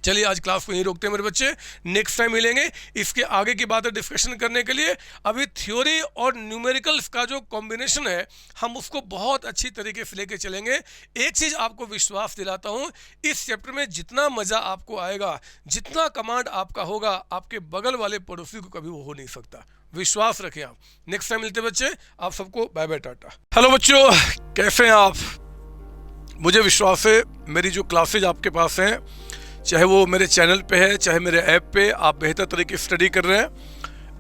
Speaker 1: चलिए आज क्लास को यहीं रोकते हैं मेरे बच्चे, नेक्स्ट टाइम मिलेंगे इसके आगे की बातें डिस्कशन करने के लिए। अभी थ्योरी और न्यूमेरिकल्स का जो कॉम्बिनेशन है हम उसको बहुत अच्छी तरीके से लेके चलेंगे। एक चीज़ आपको विश्वास दिलाता हूँ, इस चैप्टर में जितना मज़ा आपको आएगा, जितना कमांड आपका होगा, आपके बगल वाले पड़ोसी को कभी वो हो नहीं सकता, विश्वास रखें आप। नेक्स्ट टाइम मिलते बच्चे, आप सबको बाय बाय टाटा। हेलो बच्चों, कैसे हैं आप? मुझे विश्वास है मेरी जो क्लासेज आपके पास हैं, चाहे वो मेरे चैनल पे है चाहे मेरे ऐप पे, आप बेहतर तरीके से स्टडी कर रहे हैं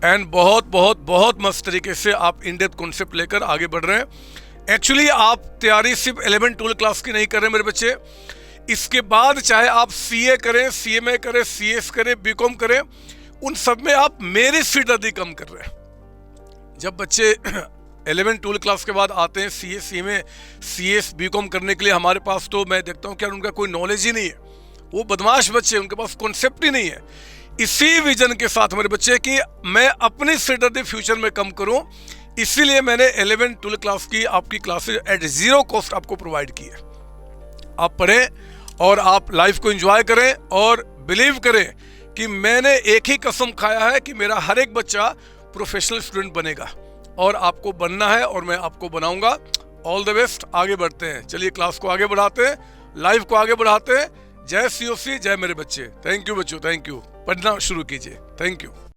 Speaker 1: एंड बहुत बहुत बहुत मस्त तरीके से आप इन डेप्थ कॉन्सेप्ट लेकर आगे बढ़ रहे हैं। एक्चुअली आप तैयारी सिर्फ 11-12 क्लास की नहीं कर रहे मेरे बच्चे, इसके बाद चाहे आप CA करें, CMA करें, CS करें, BCom करें, उन सब में आप मेरी सिरदर्दी कम कर रहे हैं। जब बच्चे 11-12 क्लास के बाद आते हैं CA, CMA, CS, BCom करने के लिए, हमारे पास तो मैं देखता हूँ कि यार उनका कोई नॉलेज ही नहीं है, वो बदमाश बच्चे, उनके पास कॉन्सेप्ट ही नहीं है। इसी विजन के साथ मेरे बच्चे कि मैं अपनी सिरदर्दी फ्यूचर में कम करूं, इसीलिए मैंने 11-12 क्लास की आपकी क्लासेज एट 0 कॉस्ट आपको प्रोवाइड की है। आप पढ़ें और आप लाइफ को एंजॉय करें और बिलीव करें कि मैंने एक ही कसम खाया है कि मेरा हर एक बच्चा प्रोफेशनल स्टूडेंट बनेगा और आपको बनना है और मैं आपको बनाऊंगा। ऑल द बेस्ट, आगे बढ़ते हैं। चलिए क्लास को आगे बढ़ाते हैं, लाइफ को आगे बढ़ाते हैं। जय COC, जय मेरे बच्चे। थैंक यू बच्चों, थैंक यू। पढ़ना शुरू कीजिए। Thank you.